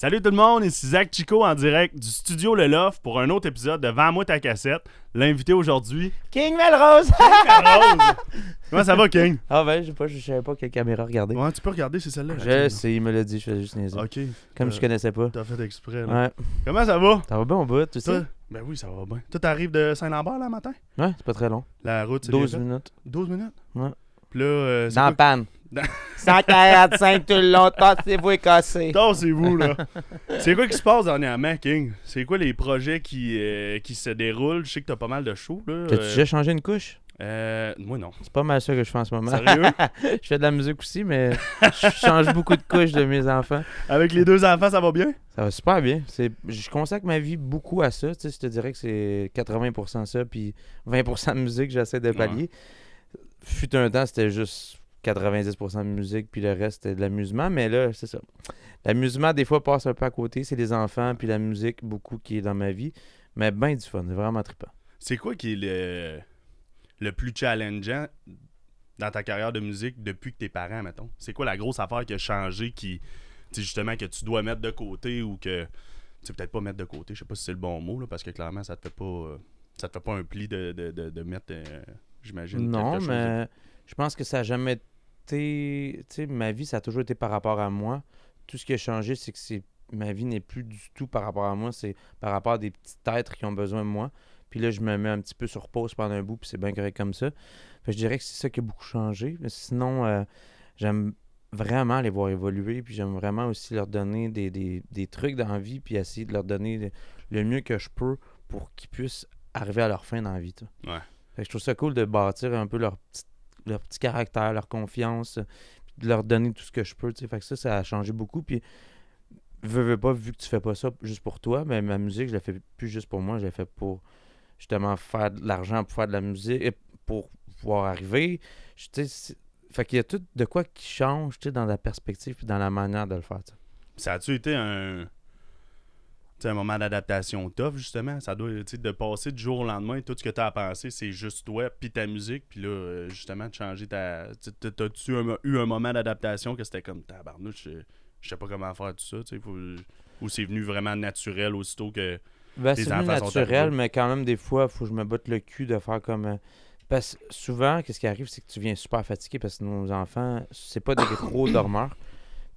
Salut tout le monde, ici Zach Chico en direct du studio Le Loft pour un autre épisode de Vends-moi ta cassette. L'invité aujourd'hui, King Melrose! Rose. Comment ça va, King? Ah ben, je savais pas quelle caméra regarder. Ouais, tu peux regarder, c'est celle-là. Je sais, il me l'a dit, je faisais juste niaiser. Ok. Comme je connaissais pas. T'as fait exprès, là. Ouais. Comment ça va? Ça va bien au bout, tu sais? Toi? Ben oui, ça va bien. Toi, t'arrives de Saint-Lambert, là, matin? Ouais, c'est pas très long. La route, c'est 12 bien fait? minutes. 12 minutes? Ouais. Puis là, c'est Dans la quoi? panne. Dans- 145 tout le long, tassez-vous et cassez. Tassez-vous, là. C'est quoi qui se passe dernièrement, King? C'est quoi les projets qui se déroulent? Je sais que t'as pas mal de shows, là. T'as-tu déjà changé une couche? Moi, non. C'est pas mal ça que je fais en ce moment. Sérieux? Je fais de la musique aussi, mais je change beaucoup de couches de mes enfants. Avec les deux enfants, ça va bien? Ça va super bien. Je consacre ma vie beaucoup à ça. Tu sais, je te dirais que c'est 80% ça, puis 20% de musique, j'essaie de pallier. Fut un temps, c'était juste 90% de musique, puis le reste, c'était de l'amusement. Mais là, c'est ça. L'amusement, des fois, passe un peu à côté. C'est les enfants, puis la musique, beaucoup qui est dans ma vie. Mais ben du fun, c'est vraiment trippant. C'est quoi qui est le plus challengeant dans ta carrière de musique depuis que t'es parent, mettons? C'est quoi la grosse affaire qui a changé, qui, justement, que tu dois mettre de côté ou que... Tu sais, peut-être pas mettre de côté, je sais pas si c'est le bon mot, là, parce que clairement, ça te fait pas un pli de mettre, j'imagine, Non, quelque chose. mais je pense que ça n'a jamais été... Tu sais, ma vie, ça a toujours été par rapport à moi. Tout ce qui a changé, c'est que ma vie n'est plus du tout par rapport à moi. C'est par rapport à des petits êtres qui ont besoin de moi. Puis là, je me mets un petit peu sur pause pendant un bout, puis c'est bien correct comme ça. Fait que je dirais que c'est ça qui a beaucoup changé. Mais sinon, j'aime vraiment les voir évoluer, puis j'aime vraiment aussi leur donner des trucs dans la vie, puis essayer de leur donner le mieux que je peux pour qu'ils puissent arriver à leur fin dans la vie. Ouais. Fait que je trouve ça cool de bâtir un peu leur petit caractère, leur confiance, puis de leur donner tout ce que je peux. T'sais. Fait que ça a changé beaucoup. Puis, veux pas, vu que tu fais pas ça juste pour toi, mais ma musique, je la fais plus juste pour moi, je la fais pour justement faire de l'argent, pour faire de la musique, et pour pouvoir arriver. Fait qu'il y a tout de quoi qui change dans la perspective et dans la manière de le faire. T'sais. Ça a-tu été un moment d'adaptation tough, justement? Ça doit, de passer du jour au lendemain, tout ce que tu as à penser, c'est juste toi, puis ta musique, puis là, justement, de changer ta... T'as-tu eu un moment d'adaptation que c'était comme, tabarnouche, je sais pas comment faire tout ça, ou c'est venu vraiment naturel aussitôt que C'est les venu enfants sont naturel, arrivés? mais quand même, des fois, il faut que je me botte le cul de faire comme... Parce que souvent, qu'est-ce qui arrive, c'est que tu viens super fatigué parce que nos enfants, c'est pas des gros dormeurs.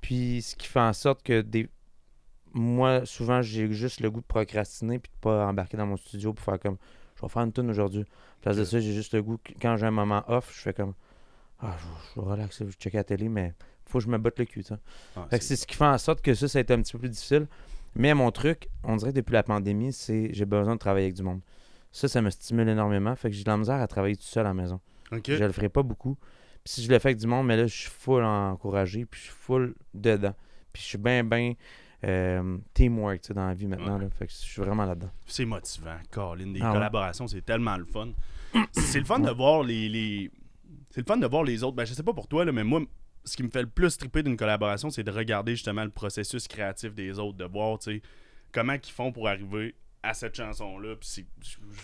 Puis, ce qui fait en sorte que moi, souvent, j'ai juste le goût de procrastiner puis de pas embarquer dans mon studio pour faire comme, je vais faire une tune aujourd'hui. À place de ça, j'ai juste le goût, quand j'ai un moment off, je fais comme, je vais relaxer, je vais checker la télé, mais faut que je me botte le cul, ça. Fait que c'est ce qui fait en sorte que ça a été un petit peu plus difficile. Mais mon truc, on dirait depuis la pandémie, c'est j'ai besoin de travailler avec du monde. Ça me stimule énormément. Fait que j'ai de la misère à travailler tout seul à la maison. OK. Je le ferai pas beaucoup. Puis si je le fais avec du monde, mais là, je suis full encouragé, puis je suis full dedans. Puis je suis bien teamwork dans la vie maintenant. Ouais. Là. Fait que je suis vraiment là-dedans. C'est motivant, Colin. Des Ah ouais. collaborations, c'est tellement le fun. C'est le fun de voir c'est le fun de voir les autres. Ben, je sais pas pour toi, là, mais moi, ce qui me fait le plus triper d'une collaboration, c'est de regarder justement le processus créatif des autres, de voir, comment ils font pour arriver à cette chanson-là. Puis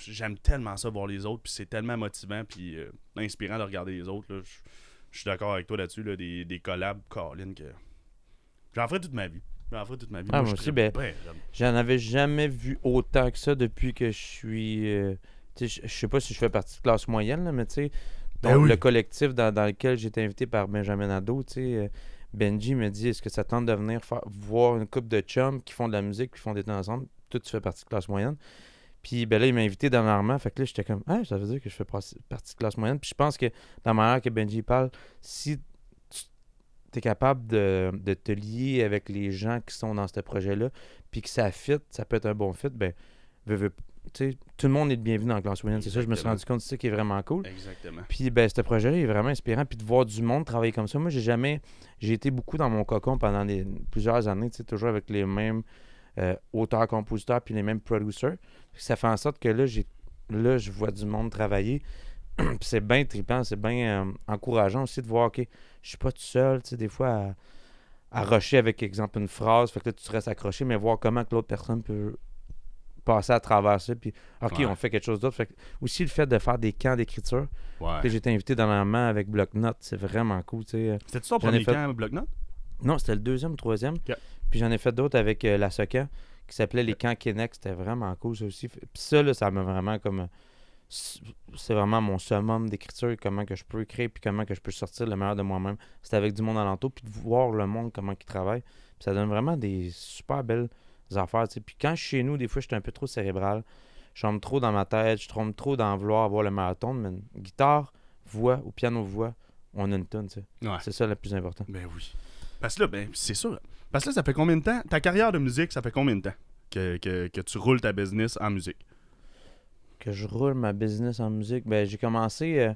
j'aime tellement ça, voir les autres, puis c'est tellement motivant, puis inspirant de regarder les autres. Là. Je suis d'accord avec toi là-dessus, là, des collabs, Colin, que j'en ferai toute ma vie. Moi je aussi, trippe ben, bien, j'en avais jamais vu autant que ça depuis que je suis... tu sais, je sais pas si je fais partie de classe moyenne, là, mais tu sais, oui. le collectif dans lequel j'ai été invité par Benjamin Nadeau, tu sais, Benji me dit, est-ce que ça tente de venir voir une couple de chums qui font de la musique, qui font des temps ensemble? Toi, tu fais partie de classe moyenne. Puis ben là, il m'a invité dernièrement, fait que là, j'étais comme, ça veut dire que je fais partie de classe moyenne. Puis je pense que, dans la manière que Benji parle, si tu es capable de te lier avec les gens qui sont dans ce projet-là, puis que ça fit, ça peut être un bon fit, ben, tout le monde est le bienvenu dans la classe moyenne. C'est ça, je me suis rendu compte, c'est ça qui est vraiment cool. Exactement. Puis, ben, ce projet-là est vraiment inspirant. Puis de voir du monde travailler comme ça. Moi, j'ai été beaucoup dans mon cocon pendant plusieurs années, toujours avec les mêmes auteurs, compositeurs, puis les mêmes producers. Ça fait en sorte que là, je vois du monde travailler. Puis c'est bien trippant, c'est bien encourageant aussi de voir, OK, je suis pas tout seul, des fois, à rusher avec, exemple, une phrase. Fait que là, tu restes accroché, mais voir comment que l'autre personne peut passer à travers ça, puis OK, on fait quelque chose d'autre. Fait que, aussi le fait de faire des camps d'écriture. Ouais. J'ai été invité dernièrement avec Bloc-Notes, c'est vraiment cool. C'était-tu ton premier camp Bloc-Notes? Non, c'était le deuxième ou troisième. Okay. Puis j'en ai fait d'autres avec la Soca, qui s'appelait Les Camps Québec. C'était vraiment cool, ça aussi. Puis ça, là, ça m'a vraiment comme... C'est vraiment mon summum d'écriture, comment que je peux écrire, puis comment que je peux sortir le meilleur de moi-même. C'était avec du monde alentour, puis de voir le monde, comment ils travaillent. Puis ça donne vraiment des super belles affaires, tu sais. Puis quand je suis chez nous, des fois, je suis un peu trop cérébral. Je tombe trop dans ma tête, je tombe trop dans vouloir avoir le meilleur ton, mais guitare, voix ou piano-voix, on a une tonne, tu sais. Ouais. C'est ça le plus important. Ben oui. Parce que là, ben, c'est sûr. Parce que là, ça fait combien de temps? Ta carrière de musique, ça fait combien de temps que tu roules ta business en musique? Que je roule ma business en musique, ben j'ai commencé...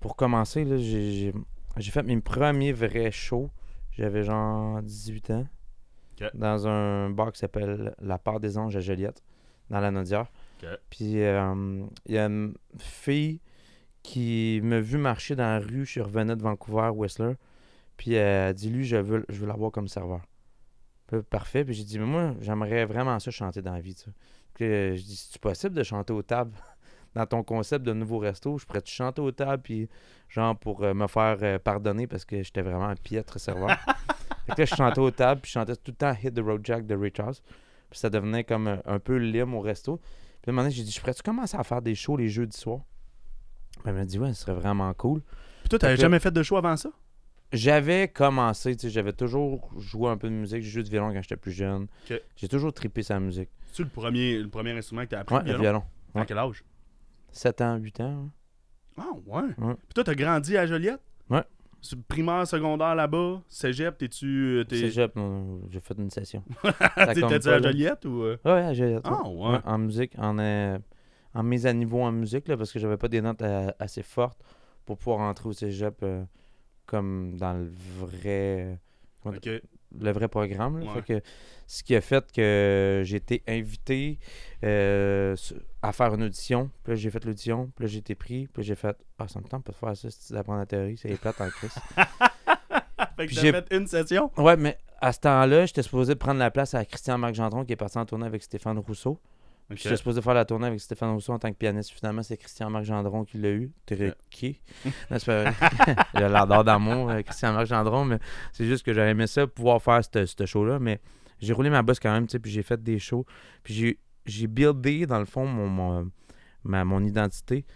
pour commencer, là, j'ai fait mes premiers vrais shows. J'avais genre 18 ans. Ok. Dans un bar qui s'appelle La Part des Anges à Joliette, dans la Naudière. Ok. Puis il y a une fille qui m'a vu marcher dans la rue. Je revenais de Vancouver, Whistler. Puis elle a dit, lui, je veux l'avoir comme serveur. Puis, parfait. Puis j'ai dit, mais moi, j'aimerais vraiment ça chanter dans la vie. Tu sais. Puis je dis, c'est possible de chanter aux tables dans ton concept de nouveau resto? Je pourrais te chanter aux tables, puis genre pour me faire pardonner parce que j'étais vraiment un piètre serveur. Fait que là, je chantais aux tables, puis je chantais tout le temps Hit the Road Jack de Ray Charles. Puis ça devenait comme un peu lime au resto. Puis à un moment donné, j'ai dit, je pourrais-tu commencer à faire des shows les jeudis soirs? Puis elle m'a dit, ouais, ce serait vraiment cool. Puis toi, t'avais jamais fait de show avant ça? J'avais commencé, tu sais, j'avais toujours joué un peu de musique. J'ai joué du violon quand j'étais plus jeune. Ok. J'ai toujours trippé sa musique. C'est-tu le premier instrument que t'as appris? Ouais, le violon. À Ouais. quel âge? 7 ans, 8 ans. Hein. Ah, ouais. Ouais. Puis toi, t'as grandi à Joliette? Ouais. Primaire, secondaire là-bas? Cégep, t'es-tu... Cégep, non, j'ai fait une session. Ça compte T'étais-tu pas, à là. Joliette ou... Ouais, à Joliette. Ah, ouais. Ouais, en musique, en mise à niveau en musique, là, parce que j'avais pas des notes assez fortes pour pouvoir entrer au cégep comme dans le vrai Ok. le vrai programme. Là. Ouais. Fait que, ce qui a fait que j'ai été invité à faire une audition. Puis là, j'ai fait l'audition. Puis là, j'ai été pris. Puis là, j'ai fait « Ah, ça me tente pas de faire ça, c'est d'apprendre la théorie. C'est plate en crise. » Fait que Puis t'as j'ai- fait une session? Ouais, mais à ce temps-là, j'étais supposé prendre la place à Christian-Marc Gendron qui est parti en tournée avec Stéphane Rousseau. Ok. J'étais supposé faire la tournée avec Stéphane Rousseau en tant que pianiste. Finalement, c'est Christian-Marc Gendron qui l'a eu. Tricky. Non, c'est pas vrai. Je l'adore d'amour, Christian-Marc Gendron, mais c'est juste que j'aurais aimé ça, pouvoir faire ce show-là. Mais j'ai roulé ma bosse quand même, tu sais, puis j'ai fait des shows. Puis j'ai buildé, dans le fond, mon identité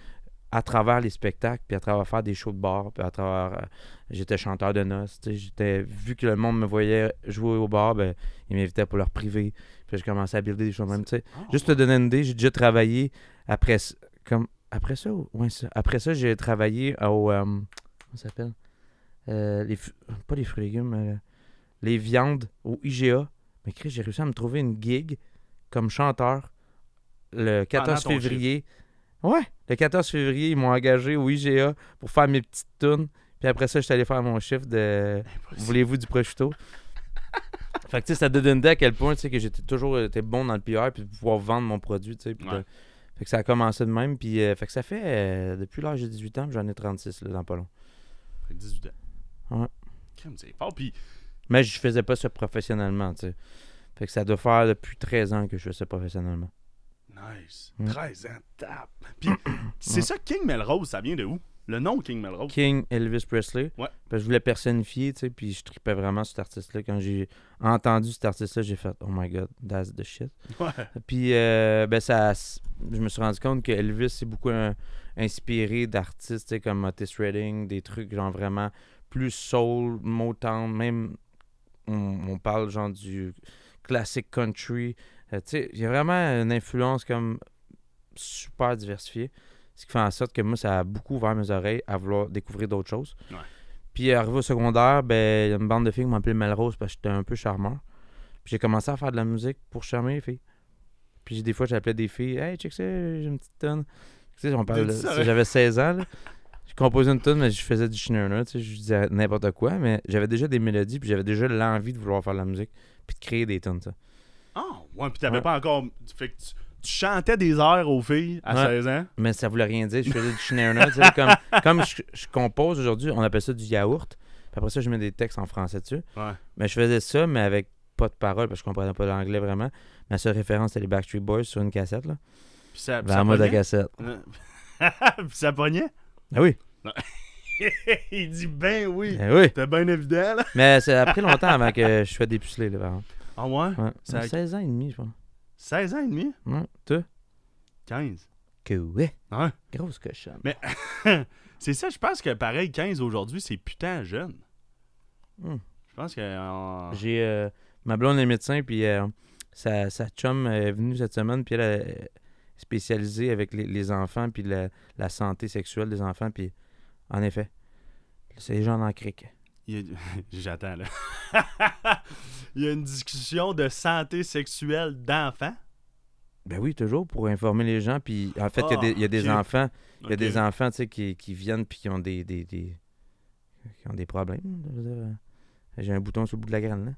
à travers les spectacles, puis à travers faire des shows de bar, puis à travers... j'étais chanteur de noces, tu sais, vu que le monde me voyait jouer au bar, ben, ils m'invitaient pour leur privé. Puis j'ai commencé à builder des choses même, tu sais. Ah, Juste te donner une idée, j'ai déjà travaillé après ça, après ça, j'ai travaillé au... comment ça s'appelle? Pas les fruits et légumes, les viandes au IGA. Mais Chris, j'ai réussi à me trouver une gig comme chanteur le 14 Pendant ton février. Ouais, le 14 février, ils m'ont engagé au IGA pour faire mes petites tunes. Puis après ça, j'étais allé faire mon chiffre de Voulez-vous du prosciutto? Fait que tu sais, ça te donne une idée à quel point tu sais que j'étais toujours été bon dans le PR puis de pouvoir vendre mon produit, tu sais. Puis Ouais. fait que ça a commencé de même. Puis fait que ça fait depuis l'âge de 18 ans, puis j'en ai 36 là, dans pas long. Fait que 18 ans. Ouais. Crème, c'est fort. Puis, Mais je faisais pas ça professionnellement, tu sais. Fait que ça doit faire depuis 13 ans que je fais ça professionnellement. nice. Mm. 13 ans, tape. Puis, c'est ça, King Melrose, ça vient de où? Le nom King Melrose? King Elvis Presley. Ouais. Parce que je voulais personnifier, tu sais, puis je tripais vraiment sur cet artiste-là. Quand j'ai entendu cet artiste-là, j'ai fait « Oh my God, that's the shit ». Ouais. Puis, ben je me suis rendu compte que Elvis c'est beaucoup inspiré d'artistes, tu sais, comme Otis Redding, des trucs genre vraiment plus soul, Motown, même on parle genre du classic country. Tu sais, il y a vraiment une influence comme super diversifiée. Ce qui fait en sorte que moi, ça a beaucoup ouvert mes oreilles à vouloir découvrir d'autres choses. Ouais. Puis arrivé au secondaire, ben il y a une bande de filles qui m'appelait Melrose parce que j'étais un peu charmeur. Puis j'ai commencé à faire de la musique pour charmer les filles. Puis des fois, j'appelais des filles « Hey, check ça, j'ai une petite tonne. » Tu sais, on parle de... ça, ouais. J'avais 16 ans, là. Je composais une tonne, mais je faisais du schnurner, tu sais, je disais n'importe quoi, mais j'avais déjà des mélodies, puis j'avais déjà l'envie de vouloir faire de la musique, puis de créer des tonnes, ça. Ah, ouais, puis t'avais Ouais. pas encore. Fait que tu chantais des airs aux filles à Ouais. 16 ans. Mais ça voulait rien dire, je faisais du schnurner, tu sais, comme je compose aujourd'hui, on appelle ça du yaourt, puis après ça, je mets des textes en français dessus. Ouais. Mais je faisais ça, mais avec pas de paroles, parce que je comprenais pas l'anglais vraiment. Ma seule référence, c'était les Backstreet Boys sur une cassette, là. Puis ça Ben, en mode à pognait. cassette. Puis ça pognait. Ah oui. Il dit ben oui. Ben oui. C'était bien évident, là. Mais ça a pris longtemps avant que je sois dépucelé, là, par exemple. Ah ouais? Ouais. Ça a 16 ans et demi, je pense. 16 ans et demi? Ouais. Toi? 15. Que ouais. Ouais. Grosse cochonne. Mais c'est ça, je pense que pareil, 15 aujourd'hui, c'est putain jeune. Hmm. Je pense que... J'ai... ma blonde est médecin, puis sa chum est venue cette semaine, puis elle est spécialisée avec les enfants, puis la santé sexuelle des enfants, puis en effet, c'est les gens dans le cric. J'attends, là. Il y a une discussion de santé sexuelle d'enfants. Ben oui, toujours, pour informer les gens, puis en fait, il y a des ok. enfants, il y a Ok. des enfants, tu sais, qui viennent, puis qui ont qui ont des problèmes. Je veux dire, j'ai un bouton sur le bout de la graine, là.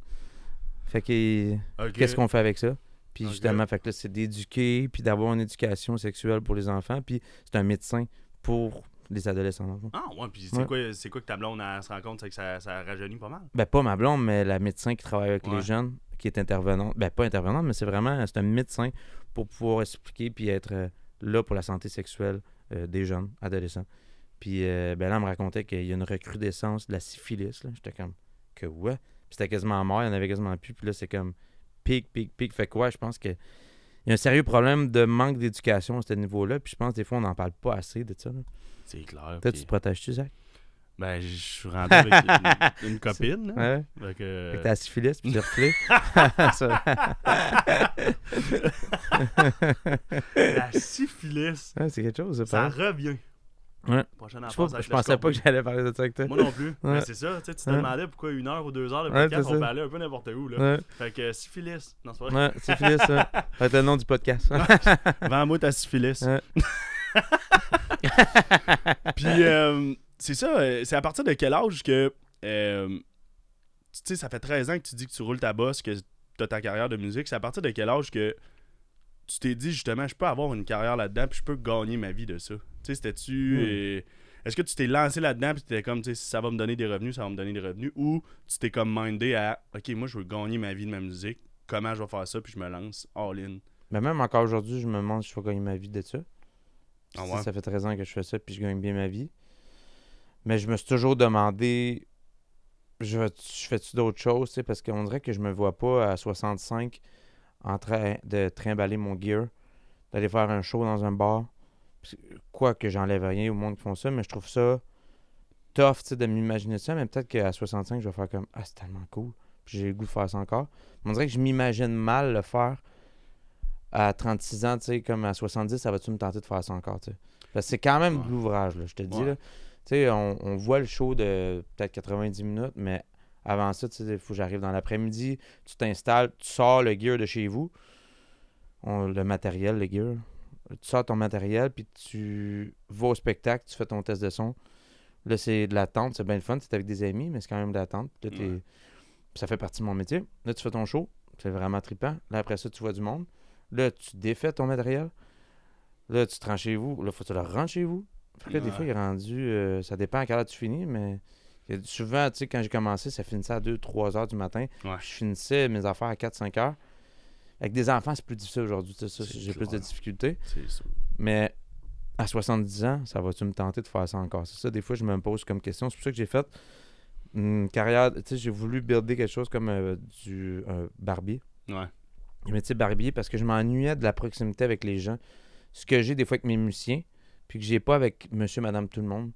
Fait que... Ok. Qu'est-ce qu'on fait avec ça? Puis Ok. justement, fait que là, c'est d'éduquer, puis d'avoir une éducation sexuelle pour les enfants, puis c'est un médecin pour les adolescents. Dans le fond. Ah ouais, puis Ouais. c'est quoi que ta blonde elle se rend compte, c'est que ça rajeunit pas mal? Ben, pas ma blonde, mais la médecin qui travaille avec Ouais. les jeunes, qui est intervenante. Ben, pas intervenante, mais c'est un médecin pour pouvoir expliquer puis être là pour la santé sexuelle des jeunes, adolescents. Puis ben là, elle me racontait qu'il y a une recrudescence de la syphilis. Là. J'étais comme, que ouais? Puis c'était quasiment mort, il y en avait quasiment plus. Puis là, c'est comme, pic. Fait que ouais, je pense que il y a un sérieux problème de manque d'éducation à ce niveau-là. Puis je pense que des fois, on n'en parle pas assez de ça. Là. C'est clair. Toi, puis- tu te protèges-tu, Zach? Ben, je suis rentré avec une copine. Là. Ouais. Fait que... Fait que t'as la syphilis, puis tu reflé. La syphilis, Ouais, c'est quelque chose, ça, ça pareil. revient. Ouais. Prochaine Je enfance avec le pensais pas que scorpion. j'allais parler de ça avec toi. Moi non plus. Ouais. Mais c'est ça, tu sais, tu te Ouais. demandais pourquoi 1 heure ou 2 heures de Ouais, podcast, c'est on ça. parlait un peu n'importe où. Là. Ouais, Fait que syphilis, non, c'est pas vrai. ouais, syphilis, ça. Ça va être le nom du podcast. Vends-moi ta syphilis. Ouais. Puis, c'est ça, c'est à partir de quel âge que. Tu sais, ça fait 13 ans que tu dis que tu roules ta bosse, que tu as ta carrière de musique. C'est à partir de quel âge que tu t'es dit justement, je peux avoir une carrière là-dedans, puis je peux gagner ma vie de ça? Tu sais, c'était-tu. Est-ce que tu t'es lancé là-dedans, puis tu étais comme, tu sais, si ça va me donner des revenus, ça va me donner des revenus, ou tu t'es comme mindé à, ok, moi, je veux gagner ma vie de ma musique, comment je vais faire ça, puis je me lance all-in? Mais même encore aujourd'hui, je me demande si je vais gagner ma vie de ça. Ah Tu ouais? sais, ça fait 13 ans que je fais ça, puis je gagne bien ma vie. Mais je me suis toujours demandé, je fais-tu d'autres choses, tu sais, parce qu'on dirait que je me vois pas à 65 en train de trimballer mon gear, d'aller faire un show dans un bar. Quoi que j'enlève rien au monde qui font ça, mais je trouve ça tough, tu sais, de m'imaginer ça. Mais peut-être qu'à 65, je vais faire comme, ah, c'est tellement cool. Puis j'ai le goût de faire ça encore. Mais on dirait que je m'imagine mal le faire à 36 ans, tu sais, comme à 70, ça va-tu me tenter de faire ça encore, tu sais. Parce que c'est quand même Ouais. de l'ouvrage, là, je te dis, Ouais. là. Tu sais, on voit le show de peut-être 90 minutes, mais avant ça, tu sais, il faut que j'arrive dans l'après-midi, tu t'installes, tu sors le gear de chez vous, le matériel, le gear. Tu sors ton matériel, puis tu vas au spectacle, tu fais ton test de son. Là, c'est de l'attente, c'est bien le fun, tu es avec des amis, mais c'est quand même de l'attente. Là, Ouais. ça fait partie de mon métier. Là, tu fais ton show, c'est vraiment trippant. Là, après ça, tu vois du monde. Là, tu défais ton matériel. Là, tu te rends chez vous. Là, faut que tu le rentres chez vous. Fait que là, des Ouais. fois, il est rendu... ça dépend à quelle heure tu finis, mais souvent, tu sais, quand j'ai commencé, ça finissait à 2-3 heures du matin. Ouais. Je finissais mes affaires à 4-5 heures. Avec des enfants, c'est plus difficile aujourd'hui. Tu sais, ça, C'est j'ai plus de clair. difficultés. C'est sûr. Mais à 70 ans, ça va-tu me tenter de faire ça encore? C'est ça, des fois, je me pose comme question. C'est pour ça que j'ai fait une carrière... Tu sais, j'ai voulu builder quelque chose comme du barbier. Ouais. Le métier de barbier parce que je m'ennuyais de la proximité avec les gens. Ce que j'ai des fois avec mes musiciens, puis que j'ai pas avec monsieur, madame, tout le monde.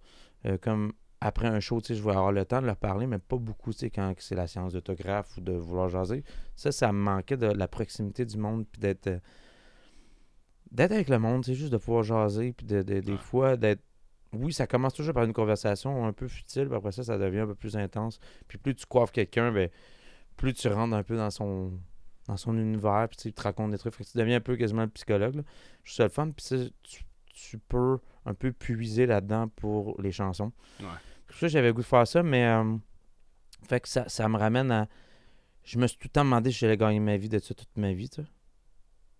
Comme après un show, tu sais, je vais avoir le temps de leur parler, mais pas beaucoup, tu sais, quand c'est la séance d'autographe ou de vouloir jaser. Ça me manquait de la proximité du monde, puis d'être avec le monde, c'est juste de pouvoir jaser, puis des fois d'être... Oui, ça commence toujours par une conversation un peu futile, puis après ça, ça devient un peu plus intense. Puis plus tu coiffes quelqu'un, ben, plus tu rentres un peu dans son univers, puis tu sais, il te raconte des trucs. Fait que tu deviens un peu quasiment le psychologue. Là. Je suis le fun, puis tu peux un peu puiser là-dedans pour les chansons. Ouais. Pour ça, j'avais le goût de faire ça, mais fait que ça me ramène à... Je me suis tout le temps demandé si j'allais gagner ma vie de ça toute ma vie, tu sais.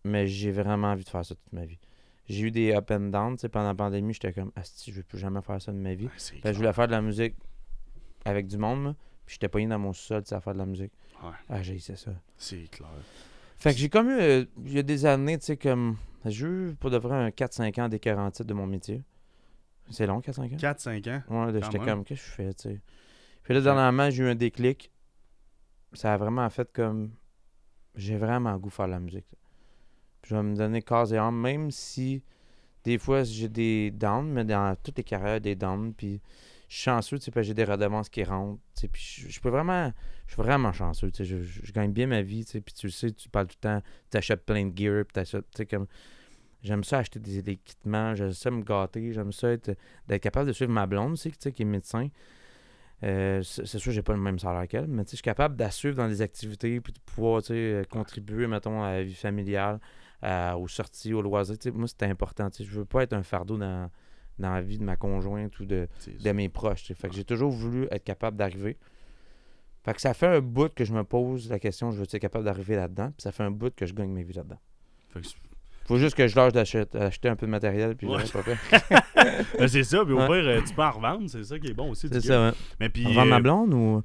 Mais j'ai vraiment envie de faire ça toute ma vie. J'ai eu des up and down, tu sais, pendant la pandémie, j'étais comme, asti, je veux plus jamais faire ça de ma vie. Ouais, c'est Fait que je voulais faire de la musique avec du monde, là, puis j'étais pogné dans mon sous-sol, tu sais, à faire de la musique. Ouais. Ah, j'ai essayé ça. C'est clair. Fait que j'ai comme eu, il y a des années, tu sais, comme, j'ai eu pour de vrai un 4-5 ans d'écœurantite de mon métier. C'est long, 4-5 ans? 4-5 ans. Ouais, Quand j'étais même. comme, qu'est-ce que je fais, tu sais. Puis là, dernièrement, j'ai eu un déclic. Ça a vraiment fait comme, j'ai vraiment le goût de faire de la musique. Puis je vais me donner corps et âme, même si des fois j'ai des downs, mais dans toutes les carrières, des downs. Puis je suis chanceux, tu sais, parce que j'ai des redevances qui rentrent. Tu sais, puis je peux vraiment, je suis vraiment chanceux, tu sais. Je gagne bien ma vie, tu sais. Puis tu le sais, tu parles tout le temps, tu achètes plein de gear, puis tu sais, comme. J'aime ça acheter des équipements, j'aime ça me gâter, j'aime ça d'être capable de suivre ma blonde aussi, tu sais, qui est médecin. C'est sûr que j'ai pas le même salaire qu'elle, mais tu sais, je suis capable de la suivre dans des activités puis de pouvoir, tu sais, contribuer, mettons, à la vie familiale, aux sorties, aux loisirs. Tu sais, moi, c'est important. Tu sais, je veux pas être un fardeau dans la vie de ma conjointe ou de mes proches. Tu sais. Fait que j'ai toujours voulu être capable d'arriver. Fait que ça fait un bout que je me pose la question, je veux être capable d'arriver là-dedans, puis ça fait un bout que je gagne ma vie là-dedans. Fait que Faut juste que je lâche d'acheter un peu de matériel, puis Ouais. j'aurai pas fait. Ben, c'est ça, puis au Ouais. pire, tu peux en revendre, c'est ça qui est bon aussi. C'est du ça, gear. ouais. Mais puis. Vendre ma blonde ou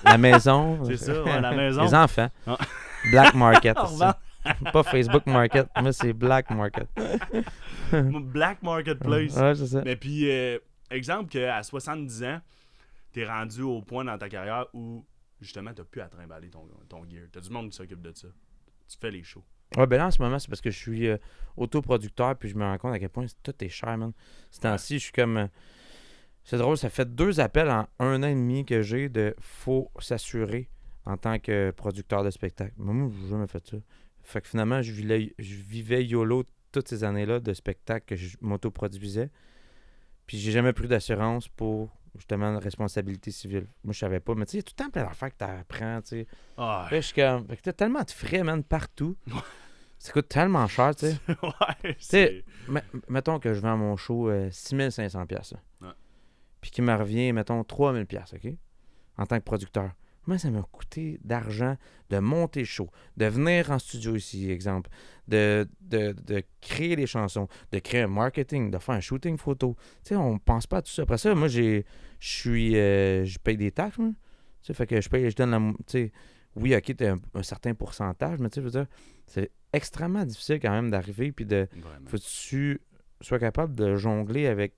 la maison? C'est ça, ouais, la maison. Les enfants. Ah. Black Market. On c'est revend. ça. Pas Facebook Market. Moi, c'est Black Market. Black Marketplace. Ouais, c'est ça. Mais puis, exemple qu'à 70 ans, t'es rendu au point dans ta carrière où, justement, t'as plus à trimballer ton gear. T'as du monde qui s'occupe de ça. Tu fais les shows. Ouais, ben là, en ce moment, c'est parce que je suis autoproducteur, puis je me rends compte à quel point tout est cher, man. Ces temps-ci, je suis comme... c'est drôle, ça fait 2 appels en 1 an et demi que j'ai de faut s'assurer en tant que producteur de spectacle. Moi, je n'ai jamais fait ça. Fait que finalement, je vivais YOLO toutes ces années-là de spectacles que je m'autoproduisais. Puis j'ai jamais pris d'assurance pour justement une responsabilité civile. Moi, je savais pas. Mais tu sais, il y a tout le temps plein d'affaires que tu apprends, tu sais. Ah, Là, je suis comme... Fait que t'as tellement de frais, man, partout. Ça coûte tellement cher, tu sais. ouais, sais, mettons que je vends mon show 6500$. Ouais. Puis qu'il me revient, mettons, 3000$, OK? En tant que producteur. Moi, ça m'a coûté d'argent de monter le show, de venir en studio ici, exemple, de créer les chansons, de créer un marketing, de faire un shooting photo. Tu sais, on pense pas à tout ça. Après ça, moi, je paye des taxes, moi. Tu sais, fait que je donne la... Tu sais, oui, OK, t'as un certain pourcentage, mais tu sais, je veux dire, c'est extrêmement difficile quand même d'arriver, puis faut que tu sois capable de jongler avec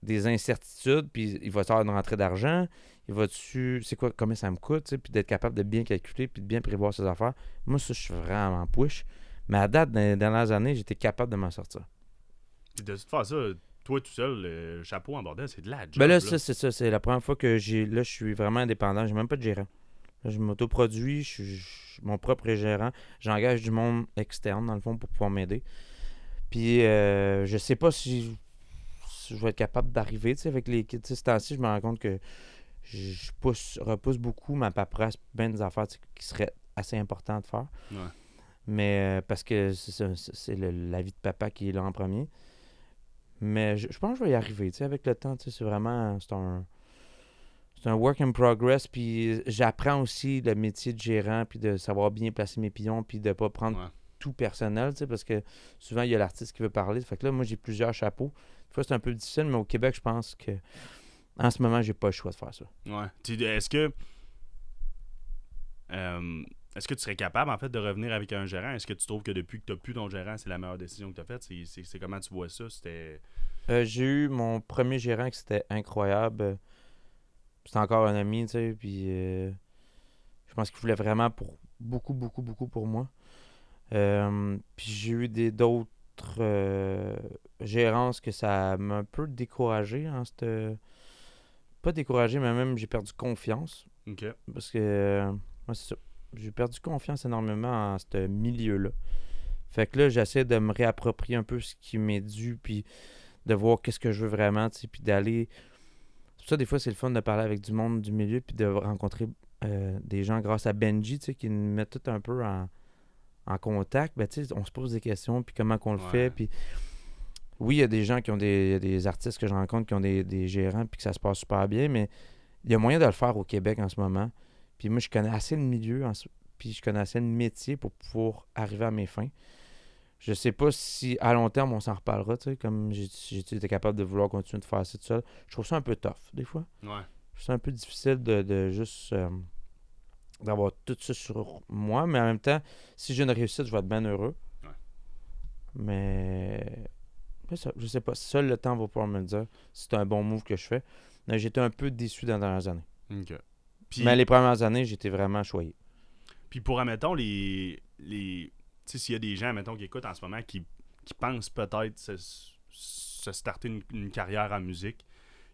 des incertitudes, puis il va y avoir une rentrée d'argent, c'est quoi, combien ça me coûte, tu sais, puis d'être capable de bien calculer, puis de bien prévoir ses affaires. Moi, ça, je suis vraiment push. Mais à date, dans les dernières années, j'étais capable de m'en sortir. Puis de faire ça, toi tout seul, le chapeau en bordel, c'est de la job. Ben là, ça, c'est ça. C'est la première fois que je suis vraiment indépendant. J'ai même pas de gérant. Là, je m'autoproduis, je suis mon propre gérant. J'engage du monde externe, dans le fond, pour pouvoir m'aider. Puis, je sais pas si je vais être capable d'arriver, tu sais, avec les kids. Ce temps-ci, je me rends compte que je repousse beaucoup ma paperasse, bien des affaires qui seraient assez importantes de faire. Ouais. Mais parce que c'est la vie de papa qui est là en premier. Mais je pense que je vais y arriver, tu sais, avec le temps, tu sais, c'est vraiment, c'est un work in progress, puis j'apprends aussi le métier de gérant, puis de savoir bien placer mes pions, puis de pas prendre tout personnel, tu sais, parce que souvent, il y a l'artiste qui veut parler. Fait que là, moi, j'ai plusieurs chapeaux. Des fois, c'est un peu difficile, mais au Québec, je pense que en ce moment, j'ai pas le choix de faire ça. Ouais. Est-ce que tu serais capable, en fait, de revenir avec un gérant? Est-ce que tu trouves que depuis que tu n'as plus ton gérant, c'est la meilleure décision que tu as faite? C'est comment tu vois ça? J'ai eu mon premier gérant qui c'était incroyable. C'était encore un ami, tu sais, puis je pense qu'il voulait vraiment pour beaucoup, beaucoup, beaucoup pour moi. Puis j'ai eu d'autres gérances que ça m'a un peu découragé. Pas découragé, mais même j'ai perdu confiance. OK. Parce que, ouais, c'est ça. J'ai perdu confiance énormément en ce milieu-là. Fait que là, j'essaie de me réapproprier un peu ce qui m'est dû, puis de voir qu'est-ce que je veux vraiment, tu sais, puis d'aller... C'est pour ça, des fois, c'est le fun de parler avec du monde du milieu, puis de rencontrer des gens grâce à Benji, tu sais, qui nous mettent tout un peu en contact. Ben, tu sais, on se pose des questions, puis comment qu'on le fait, puis... Oui, il y a des gens qui ont des artistes que je rencontre qui ont des gérants, puis que ça se passe super bien, mais il y a moyen de le faire au Québec en ce moment. Puis moi, je connais assez le milieu, puis je connais assez le métier pour pouvoir arriver à mes fins. Je sais pas si à long terme, on s'en reparlera, tu sais, comme j'ai été capable de vouloir continuer de faire ça tout seul. Je trouve ça un peu tough, des fois. Ouais. Je trouve ça un peu difficile de juste d'avoir tout ça sur moi, mais en même temps, si j'ai une réussite, je vais être bien heureux. Ouais. Mais Je sais pas. Seul le temps va pouvoir me le dire si c'est un bon move que je fais. Mais j'étais un peu déçu dans les dernières années. OK. Puis, Mais les premières années, j'étais vraiment choyé. puis pour, admettons, tu sais, s'il y a des gens, admettons, qui écoutent en ce moment, qui pensent peut-être se starter une carrière en musique,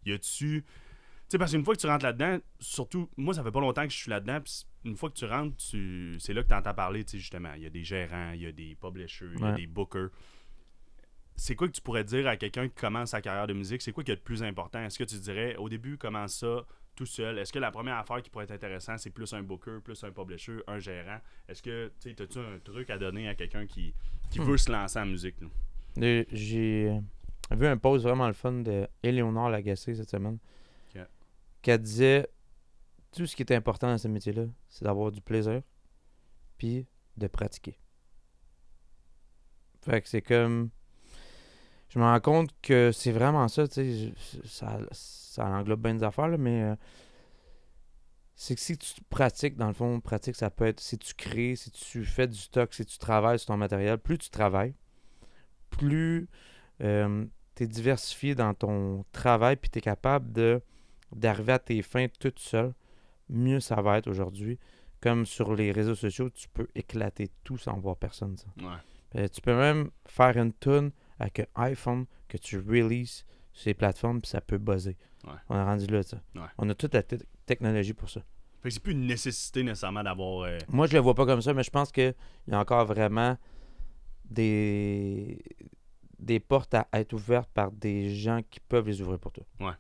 y a-tu... Tu sais, parce qu'une fois que tu rentres là-dedans, surtout, moi, ça fait pas longtemps que je suis là-dedans, puis une fois que tu rentres, c'est là que tu entends parler, tu sais, justement. Il y a des gérants, il y a des publishers, il y a des bookers. C'est quoi que tu pourrais dire à quelqu'un qui commence sa carrière de musique? C'est quoi qui est le plus important? Est-ce que tu dirais, au début, commence ça tout seul? Est-ce que la première affaire qui pourrait être intéressante, c'est plus un booker, plus un publisher, un gérant? Est-ce que, tu sais, as-tu un truc à donner à quelqu'un qui veut se lancer en musique? J'ai vu un post vraiment le fun de Éléonore Lagacé cette semaine. Qu'elle disait tout ce qui est important dans ce métier-là, c'est d'avoir du plaisir puis de pratiquer. Fait que c'est comme... Je me rends compte que c'est vraiment ça, tu sais, ça englobe bien des affaires, là, mais c'est que si tu pratiques, dans le fond, pratique, ça peut être si tu crées, si tu fais du stock, si tu travailles sur ton matériel, plus tu travailles, plus tu es diversifié dans ton travail puis tu es capable d'arriver à tes fins toute seule, mieux ça va être aujourd'hui. Comme sur les réseaux sociaux, tu peux éclater tout sans voir personne. Ça. Ouais. Tu peux même faire une tune avec un iPhone que tu releases sur les plateformes puis ça peut buzzer. Ouais. On est rendu là, ça. Ouais. On a toute la technologie pour ça. Fait que c'est plus une nécessité nécessairement d'avoir... Moi, je le vois pas comme ça, mais je pense qu'il y a encore vraiment des portes à être ouvertes par des gens qui peuvent les ouvrir pour toi. Ouais.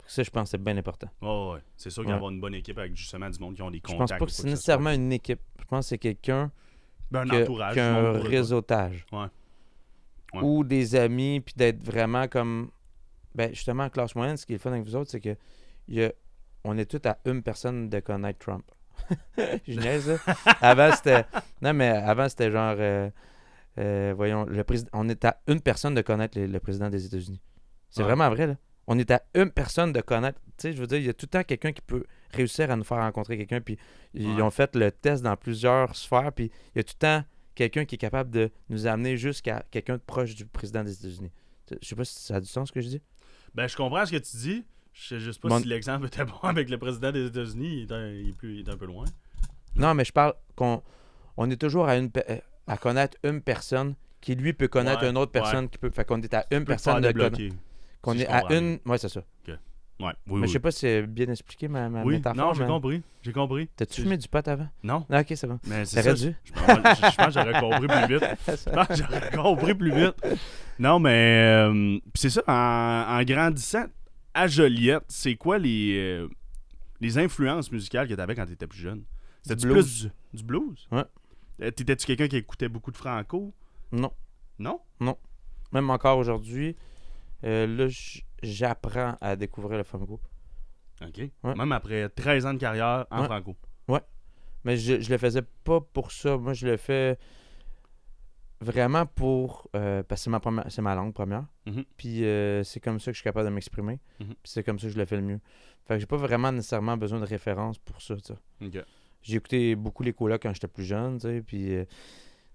Ça, je pense que c'est bien important. Ouais. C'est sûr qu'il y a avoir une bonne équipe avec justement du monde qui ont des Je contacts. pense pas que c'est nécessairement une équipe. Je pense que c'est quelqu'un un qui entourage. a un réseautage. Ouais. Ou des amis, puis d'être vraiment comme... Ben, justement, en classe moyenne, ce qui est le fun avec vous autres, c'est que on est tous à une personne de connaître Trump. Je niaise, là. Avant, c'était... Non, mais avant, c'était genre... voyons, on est à une personne de connaître le président des États-Unis. C'est vraiment vrai, là. On est à une personne de connaître. Tu sais, je veux dire, il y a tout le temps quelqu'un qui peut réussir à nous faire rencontrer quelqu'un. Puis ils ont fait le test dans plusieurs sphères. Puis il y a tout le temps quelqu'un qui est capable de nous amener jusqu'à quelqu'un de proche du président des États-Unis. Je sais pas si ça a du sens ce que je dis. Ben, je comprends ce que tu dis. Je sais juste pas si l'exemple était bon avec le président des États-Unis. Il est un peu loin. Non, mais je parle qu'on est toujours à connaître une personne qui, lui, peut connaître une autre personne qui peut. Fait qu'on est à une personne de connaître. Qu'on est à une. Ouais, c'est ça. Okay. Ouais, oui, mais je sais pas si c'est bien expliqué ma métaphore. Non, j'ai compris. T'as-tu fumé du pot avant? Non. Ah, ok, c'est bon. Mais c'est ça. Dû? Je pense que j'aurais compris plus vite. Non, mais c'est ça, en grandissant à Joliette, c'est quoi les influences musicales que t'avais quand t'étais plus jeune? C'était plus du blues? Ouais. T'étais-tu quelqu'un qui écoutait beaucoup de franco? Non. Non? Non. Même encore aujourd'hui, là, j'apprends à découvrir le franco. OK. Ouais. Même après 13 ans de carrière en franco. Ouais. Mais je le faisais pas pour ça. Moi, je le fais vraiment pour... parce que c'est ma langue première. Mm-hmm. Puis c'est comme ça que je suis capable de m'exprimer. Mm-hmm. Puis c'est comme ça que je le fais le mieux. Fait que j'ai pas vraiment nécessairement besoin de références pour ça, tu sais. OK. J'ai écouté beaucoup les colocs quand j'étais plus jeune, tu sais, puis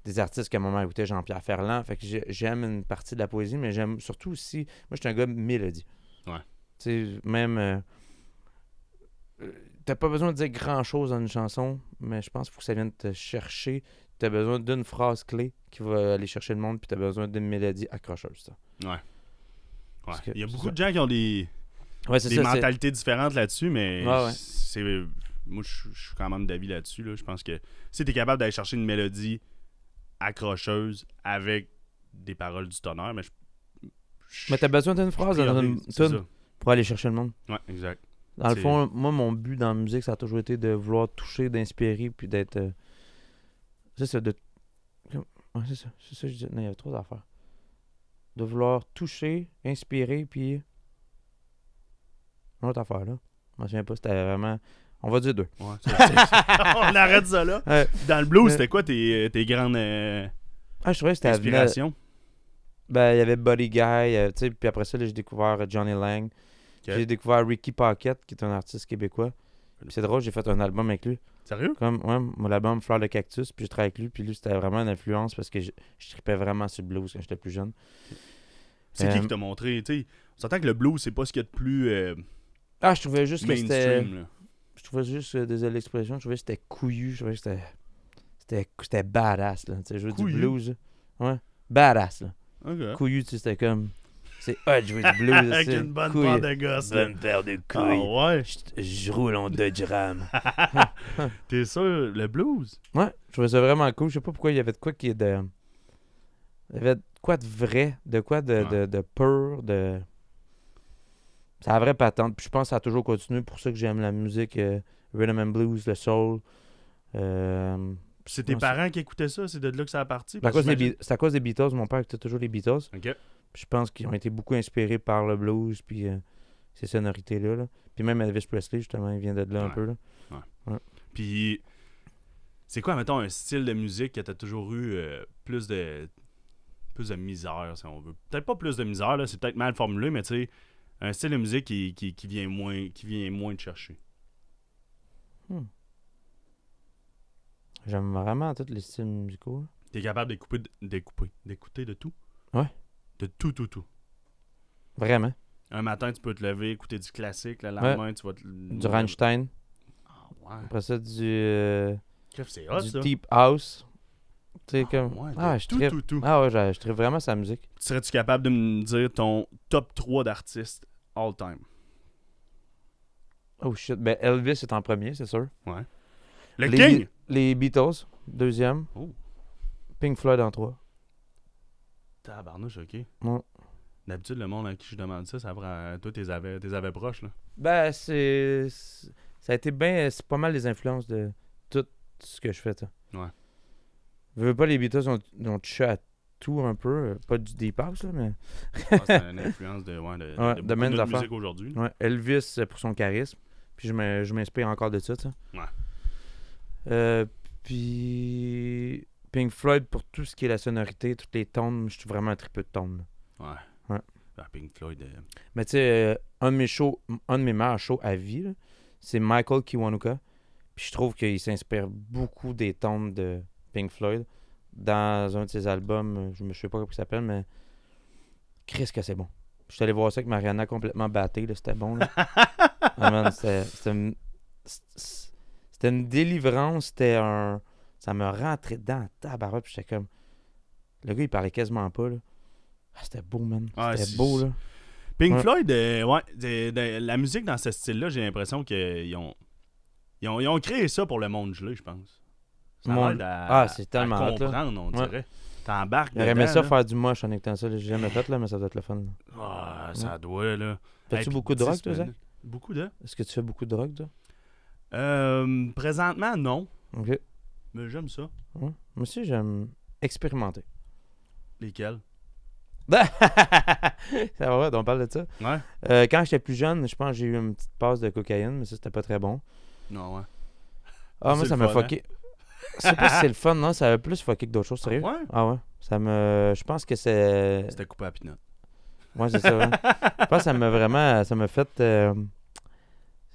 des artistes qu'à un moment écoutait Jean-Pierre Ferland. Fait que j'aime une partie de la poésie, mais j'aime surtout aussi... Moi, je suis un gars de mélodie. Ouais. Tu sais, même... t'as pas besoin de dire grand-chose dans une chanson, mais je pense qu'il faut que ça vienne te chercher. T'as besoin d'une phrase clé qui va aller chercher le monde, puis t'as besoin d'une mélodie accrocheuse, ça. Ouais. Il y a beaucoup de gens qui ont des mentalités différentes là-dessus, mais c'est... Moi, je suis quand même d'avis là-dessus. Là. Je pense que si tu es capable d'aller chercher une mélodie accrocheuse avec des paroles du tonnerre, mais t'as besoin d'une phrase dans une tune pour aller chercher le monde. Ouais, exact. Dans le fond, moi, mon but dans la musique, ça a toujours été de vouloir toucher, d'inspirer, puis d'être... c'est ça, ouais, c'est ça. C'est ça, je dis. Non, il y avait trois affaires. De vouloir toucher, inspirer, puis... Une autre affaire, là. Je me souviens pas, c'était vraiment... On va dire 2. Ouais, on arrête ça là. Dans le blues, c'était quoi tes grandes je trouvais que c'était inspirations? Ben, il y avait Buddy Guy, tu sais, puis après ça, là, j'ai découvert Johnny Lang. Okay. J'ai découvert Ricky Pocket, qui est un artiste québécois. Puis c'est drôle, j'ai fait un album avec lui. Sérieux? Mon album Fleur de Cactus, puis j'ai travaillé avec lui, puis lui, c'était vraiment une influence parce que je tripais vraiment sur le blues quand j'étais plus jeune. C'est qui t'a montré, tu sais? On s'entend que le blues, c'est pas ce qu'il y a de plus Je trouvais juste que c'était... mainstream, là. Je trouvais juste, désolé l'expression, je trouvais que c'était couillu. Je trouvais que c'était badass, là. Tu sais, jouer du Couillu? blues, là. Ouais. Badass, là. OK. Couillu, tu sais, c'était comme... C'est hot de jouer du blues, Avec c'est une bonne couillu. paire de gosses, là. Bonne paire de Ah couilles. ouais? Je roule en Dodge Ram. T'es sûr? Le blues? Ouais, je trouvais ça vraiment cool. Je sais pas pourquoi il y avait de quoi qui est de... Il y avait de quoi de vrai, de quoi de pur, de... C'est la vraie patente. Puis je pense que ça a toujours continué. Pour ça que j'aime la musique rhythm and blues, le soul. C'est tes non, parents qui écoutaient ça? C'est de là que ça a parti? C'est à, Parce que c'est à cause des Beatles. Mon père écoutait toujours les Beatles. OK. Puis je pense qu'ils ont été beaucoup inspirés par le blues puis ces sonorités-là. Là. Puis même Elvis Presley, justement, il vient de là un peu. Là. Puis, c'est quoi, mettons, un style de musique que t'as toujours eu plus de misère, si on veut? Peut-être pas plus de misère, là, c'est peut-être mal formulé, mais tu sais, un style de musique qui vient moins te chercher. J'aime vraiment tous les styles musicaux. Là. T'es capable d'écouter de tout? Ouais. De tout. Vraiment. Un matin, tu peux te lever, écouter du classique. Le lendemain, tu vas te... Du Rammstein. Ah, ouais. Après ça, du C'est hot, ça. Deep House. Tu sais, comme... Ouais, je tout. ouais, je tripe vraiment sa musique. Serais-tu capable de me dire ton top 3 d'artistes all time? Oh shit. Ben, Elvis est en premier, c'est sûr. Ouais. Le Les King? Les Beatles, deuxième. Oh. Pink Floyd en 3. Tabarnouche, OK. Ouais. D'habitude, le monde à qui je demande ça prend... Toi, t'es avais proches, là. Ben, ça a été bien... C'est pas mal les influences de tout ce que je fais, ça. Ouais. Je veux pas, les Beatles ont touché à tout un peu. Pas du Deep House, là, mais... C'est une influence de beaucoup de mêmes notre affaires. musique aujourd'hui. Ouais, Elvis pour son charisme. Puis je m'inspire encore de ça, tu sais. Ouais. Puis Pink Floyd pour tout ce qui est la sonorité, toutes les tones. Je suis vraiment un tripeux de tones. Ouais. Ouais. Ben, Pink Floyd... Mais tu sais, un de mes meilleurs shows à vie, là, c'est Michael Kiwanuka. Puis je trouve qu'il s'inspire beaucoup des tones de Pink Floyd dans un de ses albums. Je me souviens pas comment il s'appelle, mais Christ que c'est bon. Je suis allé voir ça avec Mariana complètement battée, là, c'était bon. Là. Ah, man, c'était une délivrance, ça me rentrait dedans, tabarouette, puis j'étais comme... Le gars, il parlait quasiment pas, là. Ah, c'était beau, man. C'était beau, là. Pink Ouais. Floyd, la musique dans ce style-là, j'ai l'impression qu'ils ont créé ça pour le monde gelé, je pense. Ça aide c'est tellement à hot, là. comprendre, on dirait. T'embarques J'aurais aimé dedans, ça là. faire du moche en écoutant ça. J'ai jamais fait, là, mais ça doit être le fun. Là. Ah, ça doit, là. Fais-tu puis beaucoup de 10 drogue, toi, Zach? minutes. Beaucoup de? Est-ce que tu fais beaucoup de drogue, toi? Présentement, non. OK. Mais j'aime ça. Ouais. Moi aussi, j'aime expérimenter. Lesquels? Ça va, on parle de ça. Ouais. Quand j'étais plus jeune, je pense que j'ai eu une petite passe de cocaïne, mais ça, c'était pas très bon. Non, ouais. Ah, moi, C'est ça le m'a fun, fucké. Je sais pas si c'est le fun, non? Ça a plus fucké que d'autres choses, sérieux. Ouais. Ah ouais? Je pense que c'est... C'était coupé à pinot. Ouais, c'est ça. Ouais. Je pense que ça m'a fait...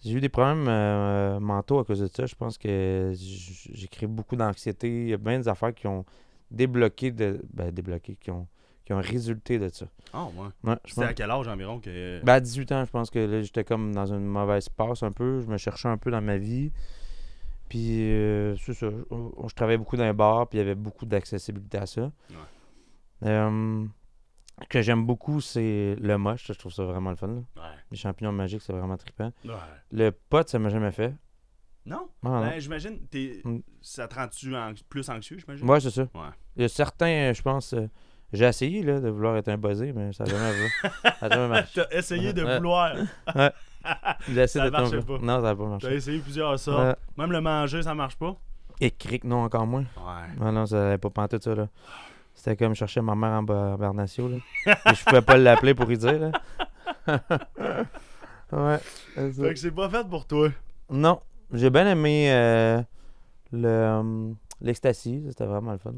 J'ai eu des problèmes mentaux à cause de ça. Je pense que j'ai créé beaucoup d'anxiété. Il y a bien des affaires qui ont débloqué, qui ont résulté de ça. Ah, ouais. Ouais, je C'était pense... à quel âge environ que... à 18 ans, je pense que là, j'étais comme dans une mauvaise passe un peu. Je me cherchais un peu dans ma vie. Puis, c'est ça. Je travaillais beaucoup dans les bars, puis il y avait beaucoup d'accessibilité à ça. Ouais. Que j'aime beaucoup, c'est le moche. Je trouve ça vraiment le fun. Là. Ouais. Les champignons magiques, c'est vraiment trippant. Ouais. Le pot, ça m'a jamais fait. Non? Ah, non. Ben, j'imagine, Mm. ça te rend-tu plus anxieux, j'imagine? Ouais, c'est ça. Ouais. Il y a certains, je pense... j'ai essayé là, de vouloir être un buzzé, mais ça n'a jamais marché. T'as essayé de Ouais. vouloir. J'ai essayé Ça d'être un marchait peu- pas. Non, ça n'a pas marché. T'as essayé plusieurs sortes. Même le manger, ça marche pas? Et cric, non, encore moins. Ouais. Ah non, ça n'allait pas pantoute ça, là. C'était comme chercher ma mère en Bernatio, là. Et je pouvais pas l'appeler pour y dire, là. Ouais. c'est ça. Fait que c'est pas fait pour toi. Non, j'ai bien aimé l'ecstasy, c'était vraiment le fun.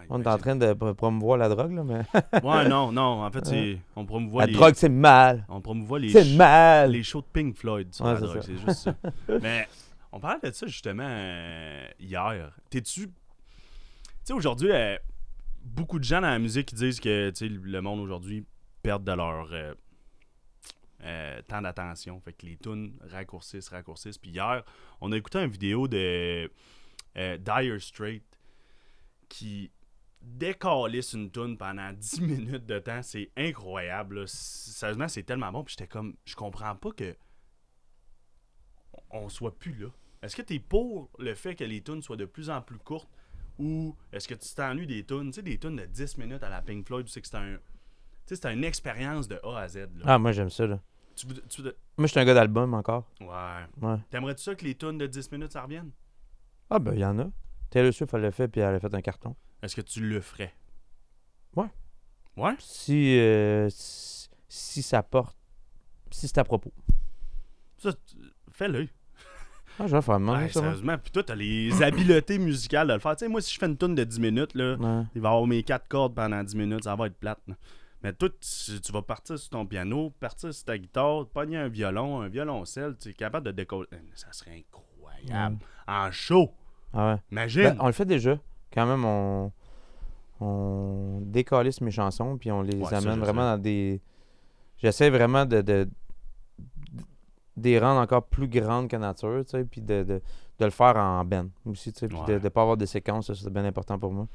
On est en train de promouvoir la drogue, là, mais... Ouais, non. En fait, on promouvoit La drogue, c'est mal. On promouvoit les... C'est mal. Les shows de Pink Floyd sur Ouais, la c'est drogue, ça. c'est juste ça. Mais on parlait de ça justement hier. T'es-tu... Tu sais, aujourd'hui, beaucoup de gens dans la musique qui disent que tu sais, le monde aujourd'hui perdent de leur temps d'attention. Fait que les tunes raccourcissent. Puis hier, on a écouté une vidéo de Dire Straits qui décalisse une tune pendant 10 minutes de temps. C'est incroyable. Là. Sérieusement, c'est tellement bon. Puis j'étais comme, je comprends pas que on soit plus là. Est-ce que t'es pour le fait que les tunes soient de plus en plus courtes ou est-ce que tu t'ennuies des tunes? Tu sais, des tunes de 10 minutes à la Pink Floyd, tu sais que c'est une expérience de A à Z. Là. Ah, moi, j'aime ça, là. Moi, je suis un gars d'album encore. Ouais. T'aimerais-tu ça que les tunes de 10 minutes, ça revienne? Ah, ben, il y en a. Taylor Swift, elle l'a fait, puis elle a fait un carton. Est-ce que tu le ferais? Ouais. Ouais? Si ça porte... Si c'est à propos. Ça, fais-le. Ah, je vais faire moi, ça. Sérieusement, puis toi, t'as les habiletés musicales de le faire. Tu sais, moi, si je fais une tune de 10 minutes, là, il va y avoir mes 4 cordes pendant 10 minutes, ça va être plate. Là. Mais toi, tu vas partir sur ton piano, partir sur ta guitare, pogner un violoncelle, tu es capable de décoller. Ça serait incroyable. En show. Ah ouais. Imagine. Ben, on le fait déjà. Quand même, on décalisse mes chansons, puis on les amène vraiment dans des... J'essaie vraiment de les rendre encore plus grandes que nature, tu sais, puis de le faire en band aussi, tu sais, puis de ne pas avoir de séquences, ça, c'est bien important pour moi.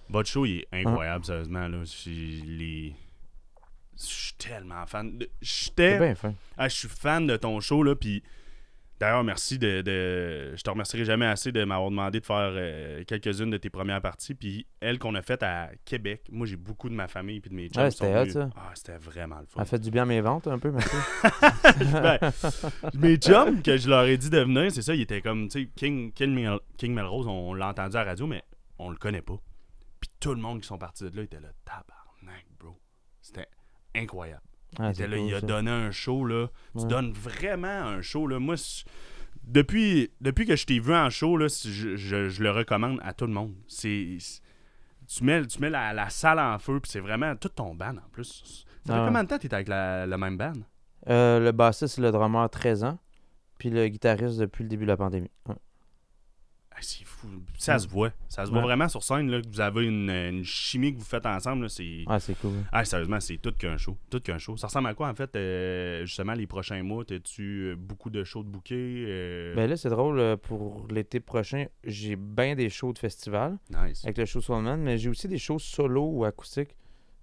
Votre show, il est incroyable, sérieusement, là. Je suis tellement fan. C'est bien fin. Je suis fan de ton show, là, puis d'ailleurs, merci je te remercierai jamais assez de m'avoir demandé de faire quelques-unes de tes premières parties, puis elles qu'on a faites à Québec. Moi, j'ai beaucoup de ma famille puis de mes chums. Ouais, c'était hot, ça. Ah, c'était vraiment le fun. Ça fait du bien à mes ventes, un peu, merci. Ben, mes chums, que je leur ai dit de venir, c'est ça, ils étaient comme, tu sais, King Melrose, on l'a entendu à la radio, mais on le connaît pas. Puis tout le monde qui sont partis de là était là, tabarnak, bro. C'était incroyable. Ah, il était là, cool, il a ça. donné un show, là. Tu donnes vraiment un show, là. Moi, depuis que je t'ai vu en show, là, je le recommande à tout le monde. Tu mets la salle en feu, puis c'est vraiment tout ton band, en plus. Ça fait combien de temps que t'es avec le même band? Le bassiste, le drummer, 13 ans. Puis le guitariste depuis le début de la pandémie. Ouais. C'est fou. Ça se voit. Ça se voit vraiment sur scène, là, que vous avez une chimie que vous faites ensemble. Là, c'est... Ah, c'est cool. Sérieusement, c'est tout qu'un show. Tout qu'un show. Ça ressemble à quoi, en fait, justement, les prochains mois? As-tu beaucoup de shows de bouquets? Ben là, c'est drôle. Pour l'été prochain, j'ai bien des shows de festival. Nice. Avec le show Soulman, mais j'ai aussi des shows solo ou acoustiques,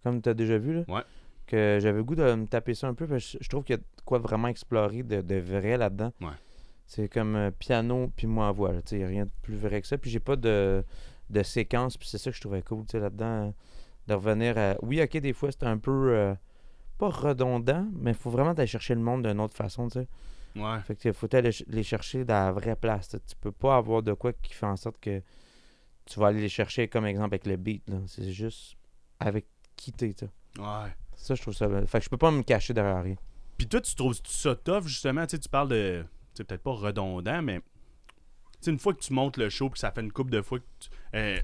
comme tu as déjà vu. Là, ouais. Que j'avais le goût de me taper ça un peu. Parce que je trouve qu'il y a de quoi vraiment explorer de vrai là-dedans. Ouais. C'est comme piano puis moi en voix. Il n'y a rien de plus vrai que ça. Puis j'ai pas de séquence. Puis c'est ça que je trouvais cool là-dedans. De revenir à... Oui, ok, des fois c'est un peu... pas redondant, mais il faut vraiment aller chercher le monde d'une autre façon. T'sais. Ouais. Fait que faut aller les chercher dans la vraie place. T'sais. Tu peux pas avoir de quoi qui fait en sorte que tu vas aller les chercher comme exemple avec le beat. Là. C'est juste avec qui t'es. Ouais. Ça, je trouve ça... Fait que je peux pas me cacher derrière rien. Puis toi, tu trouves ça tough, justement? Tu parles de... C'est peut-être pas redondant, mais une fois que tu montes le show puis que ça fait une couple de fois que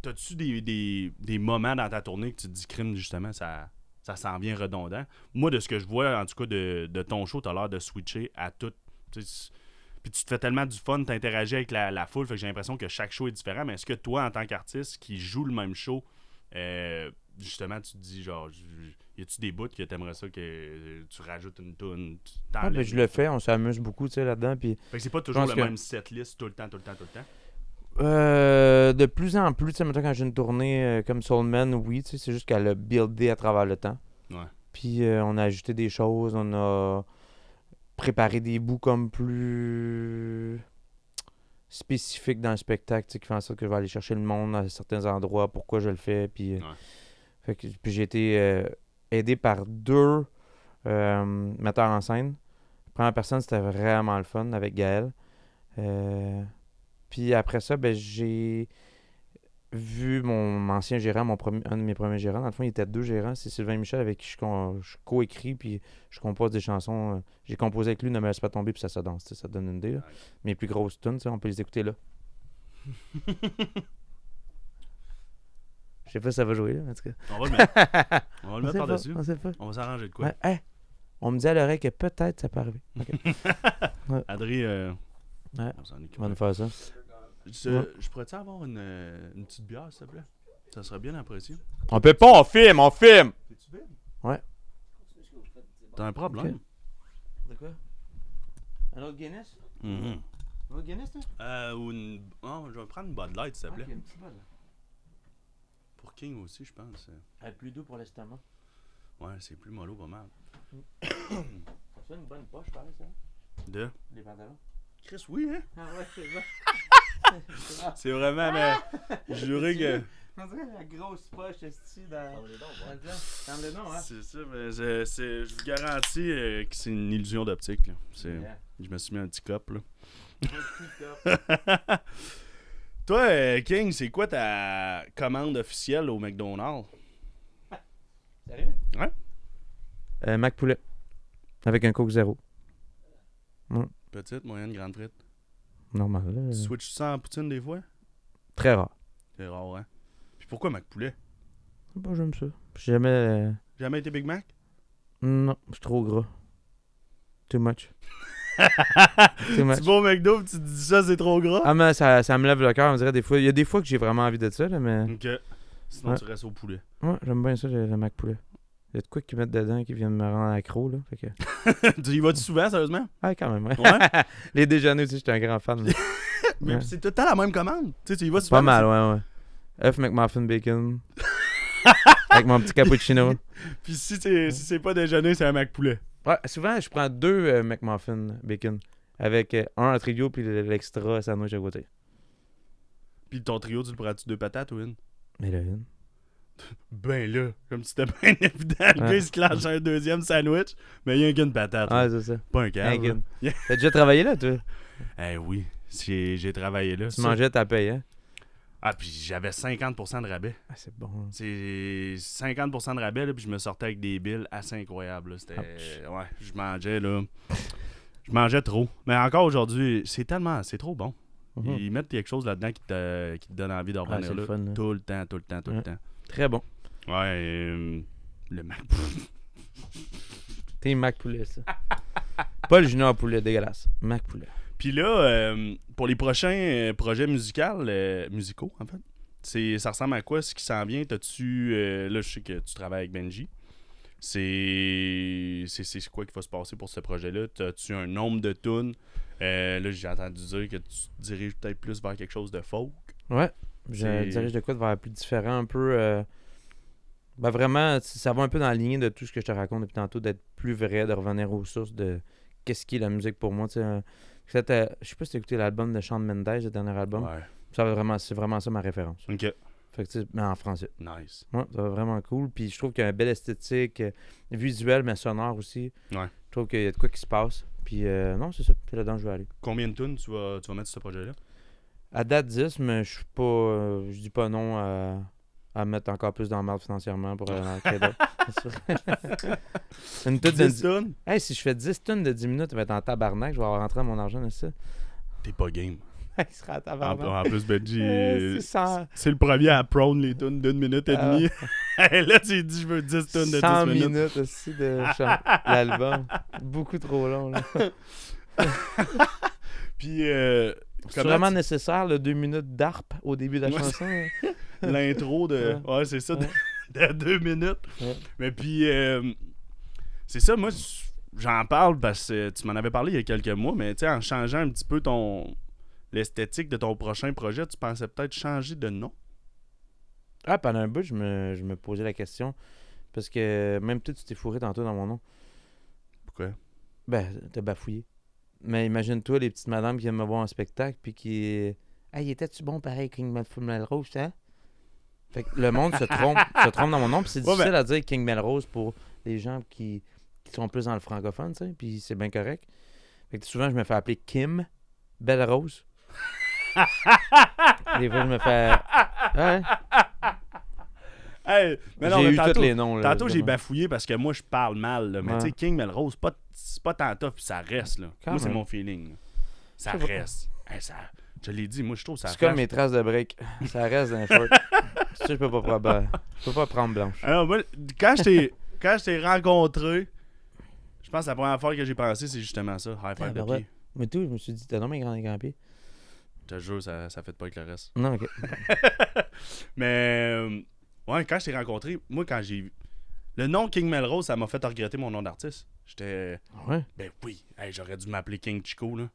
t'as-tu des moments dans ta tournée que tu te dis crime, justement, ça s'en vient redondant? Moi, de ce que je vois, en tout cas, de ton show, t'as l'air de switcher à tout. Puis tu te fais tellement du fun, t'interagis avec la foule, fait que j'ai l'impression que chaque show est différent. Mais est-ce que toi, en tant qu'artiste qui joue le même show, justement, tu te dis, genre, y a-tu des bouts que t'aimerais ça que tu rajoutes une toune? Ben, je le fais, on s'amuse beaucoup là-dedans. Puis fait que c'est pas toujours le même setlist tout le temps. De plus en plus, tu sais, maintenant quand j'ai une tournée comme Soulman, oui, tu sais, c'est juste qu'elle a buildé à travers le temps. Ouais. Puis on a ajouté des choses, on a préparé des bouts comme plus spécifiques dans le spectacle, tu sais, qui font en sorte que je vais aller chercher le monde à certains endroits, pourquoi je le fais. Puis, puis j'ai été aidé par 2 metteurs en scène. La première personne, c'était vraiment le fun avec Gaël. Puis après ça, ben, j'ai vu mon ancien gérant, un de mes premiers gérants. Dans le fond, il était 2 gérants. C'est Sylvain Michel avec qui je co-écris puis je compose des chansons. J'ai composé avec lui Ne me laisse pas tomber puis ça se danse. Ça te donne une idée. Là. Mes plus grosses tunes, on peut les écouter là. Je sais pas si ça va jouer, là, en tout cas. On va le mettre. On va le mettre par-dessus. On sait pas. On va s'arranger de quoi. Ouais, on me dit à l'oreille que peut-être ça peut arriver. Okay. Adrien, ouais. On va nous faire ça. Je pourrais-tu avoir une petite bière, s'il te plaît? Ça serait bien apprécié. On peut pas, on filme! T'es-tu vide? Ouais. T'as un problème? Ok. De quoi? Un autre Guinness? Mhm. Un autre Guinness, toi? Ou une... Oh, je vais prendre une Bud Light, s'il te plaît. Ok, un petit bol. Pour King aussi, je pense. Plus doux pour l'estomac. Ouais, c'est plus mollo, pas mal. Ça fait une bonne poche, pareil, ça? De? Les pantalons? Chris, oui, hein? Ah ouais, c'est bon. C'est vraiment, mais... Juré que... On dirait la grosse poche, esti, dans... Ferme-les donc, hein? C'est ça, mais je vous garantis que c'est une illusion d'optique, là. Yeah. Je me suis mis un petit cop, là. Un petit cop. Toi, King, c'est quoi ta commande officielle au McDonald's? Sérieux? Ouais. Mac poulet. Avec un Coke zéro. Petite, moyenne, grande frite. Normal, là. Switch ça en poutine des fois? Très rare. C'est rare, hein? Puis pourquoi Mac Poulet? Bah, j'aime ça. J'ai jamais... Jamais été Big Mac? Non, c'est trop gras. Too much. Too much. Tu vas au McDo pis tu te dis ça, c'est trop gras? Ah, mais ça me lève le cœur, on dirait des fois. Il y a des fois que j'ai vraiment envie de ça, là, mais... Ok. Sinon, Ouais. tu restes au poulet. Ouais, j'aime bien ça, le Mac poulet. Il y a de quoi qu'ils mettent dedans qui viennent me rendre accro, là. Fait que... Tu y vas-tu souvent, sérieusement? Ah, quand même, ouais. Ouais? Les déjeuners aussi, j'étais un grand fan. Là. Mais Ouais. c'est tout le temps la même commande. Tu y vas souvent? Pas mal, ouais. œuf McMuffin bacon. Avec mon petit cappuccino. Puis si c'est pas déjeuner, c'est un Mac Poulet. Ouais, souvent, je prends 2 McMuffin bacon. Avec un en trio puis l'extra sandwich à côté. Puis ton trio, tu le prends-tu 2 patates ou une? Mais là, une. Ben là, comme si c'était bien évident. Le gars, il se clenche un deuxième sandwich, mais il y a qu'une patate. Ah, là. c'est ça. Pas un câble. Bacon. Yeah. T'as déjà travaillé là, toi? Eh oui, j'ai travaillé là. Tu ça. mangeais ta paye, hein? Ah, puis j'avais 50% de rabais. Ah, c'est bon. C'est 50% de rabais, là, puis je me sortais avec des billes assez incroyables. Là. C'était... Ouch. Ouais, je mangeais, là... Je mangeais trop. Mais encore aujourd'hui, c'est trop bon. Mhm. Ils mettent quelque chose là-dedans qui te donne envie de revenir c'est le là. fun, là. Tout le temps, tout le temps, tout le Ouais. temps. Très bon. Ouais, le Mac. T'es Mac poulet, ça. Pas le junior poulet, dégueulasse. Mac poulet. Puis là, pour les prochains projets musicaux, en fait, ça ressemble à quoi ce qui s'en vient? T'as-tu. Là, je sais que tu travailles avec Benji. C'est quoi qui va se passer pour ce projet-là? T'as-tu un nombre de tunes? Là, j'ai entendu dire que tu te diriges peut-être plus vers quelque chose de folk. Ouais. Je C'est- dirige de quoi de vers plus différent, un peu. Ben vraiment, ça va un peu dans la lignée de tout ce que je te raconte depuis tantôt, d'être plus vrai, de revenir aux sources de qu'est-ce qui est la musique pour moi. Tu sais, je sais pas si t'as écouté l'album de Shawn Mendes, le dernier album. Ouais. C'est vraiment ça ma référence. Ok. Fait que, tu sais, mais en français. Nice. Ouais, ça va vraiment cool. Puis je trouve qu'il y a une belle esthétique visuelle, mais sonore aussi. Ouais. Je trouve qu'il y a de quoi qui se passe. Puis non, c'est ça. Puis là-dedans, je vais aller. Combien de tunes tu vas mettre sur ce projet-là? À date 10, mais je suis pas. Je dis pas non à mettre encore plus dans le mal financièrement pour en créer d'autres. Une tune de 10 tunes? Hey, si je fais 10 tonnes de 10 minutes, ça va être en tabarnak. Je vais avoir rentré mon argent dans ça. T'es pas game. Il sera en En, tabarnak. en plus, Benji, C'est ça. c'est le premier à prône les tunes d'1 minute et Ah. demie. Là, tu dis, je veux 10 tunes de 100 10 minutes. minutes aussi de l'album. Beaucoup trop long. Là. Puis, C'est vraiment nécessaire, le 2 minutes d'arpe au début de la Ouais, chanson. Hein? l'intro de. Ouais, c'est ça, Ouais. de 2 minutes. Ouais. Mais puis, c'est ça, moi, j'en parle parce que tu m'en avais parlé il y a quelques mois, mais tu sais, en changeant un petit peu l'esthétique de ton prochain projet, tu pensais peut-être changer de nom. Ah, pendant un bout, je me posais la question. Parce que même toi, tu t'es fourré tantôt dans mon nom. Pourquoi? Ben, t'as bafouillé. Mais imagine-toi les petites madames qui viennent me voir en spectacle puis qui... Hey, était-tu bon pareil, King Melrose, hein? Fait que le monde se trompe dans mon nom. Puis c'est Ouais, difficile à dire King Melrose pour les gens qui sont plus dans le francophone, tu sais. Puis c'est bien correct. Fait que souvent, je me fais appeler Kim Belle Rose. Des fois, je me fais... Ouais. Hey, mais non, J'ai mais eu tantôt, tous les noms. Là, tantôt, j'ai évidemment. bafouillé parce que moi, je parle mal. Là. Mais Ouais. tu sais, King Melrose, c'est pas tant tough, puis ça reste. Là. Quand Moi, c'est même. mon feeling. Là. Ça Je sais pas. reste. Hey, je l'ai dit, moi, je trouve ça C'est comme flash. mes traces de break. Ça reste dans les shorts. Ça, je peux pas prendre blanche. Alors, moi, quand je t'ai rencontré, je pense que la première fois que j'ai pensé, c'est justement ça. High five de ouais. pied. Mais tout, je me suis dit, t'as non mais grand pied. Je te jure, ça fait pas avec le reste. Non, ok. Mais, ouais, quand je t'ai rencontré, moi, quand j'ai vu Le nom King Melrose, ça m'a fait regretter mon nom d'artiste. J'étais... Ouais. Ben oui, hey, j'aurais dû m'appeler King Chico, là.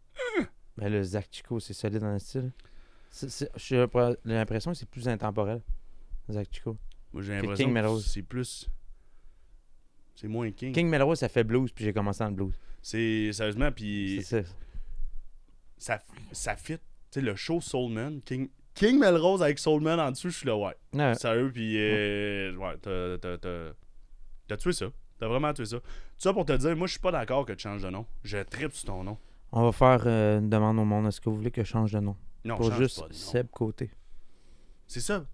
Ben, le Zach Chico, c'est solide dans le style. J'ai l'impression que c'est plus intemporel, Zach Chico. Moi, j'ai Que l'impression King que Melrose. c'est plus... C'est moins King. King Melrose, ça fait blues, puis j'ai commencé dans le blues. C'est... Sérieusement, puis... C'est ça. Ça fit. Tu sais, le show Soulman, King Melrose avec Soulman en dessous, je suis là, ouais. Ouais. Sérieux, puis... ouais, t'as tué ça. T'as vraiment tué ça. Tout ça pour te dire, moi, je suis pas d'accord que tu changes de nom. Je tripe sur ton nom. On va faire une demande au monde. Est-ce que vous voulez que je change de nom? Non, Pour change juste pas de nom. Seb Côté. C'est ça.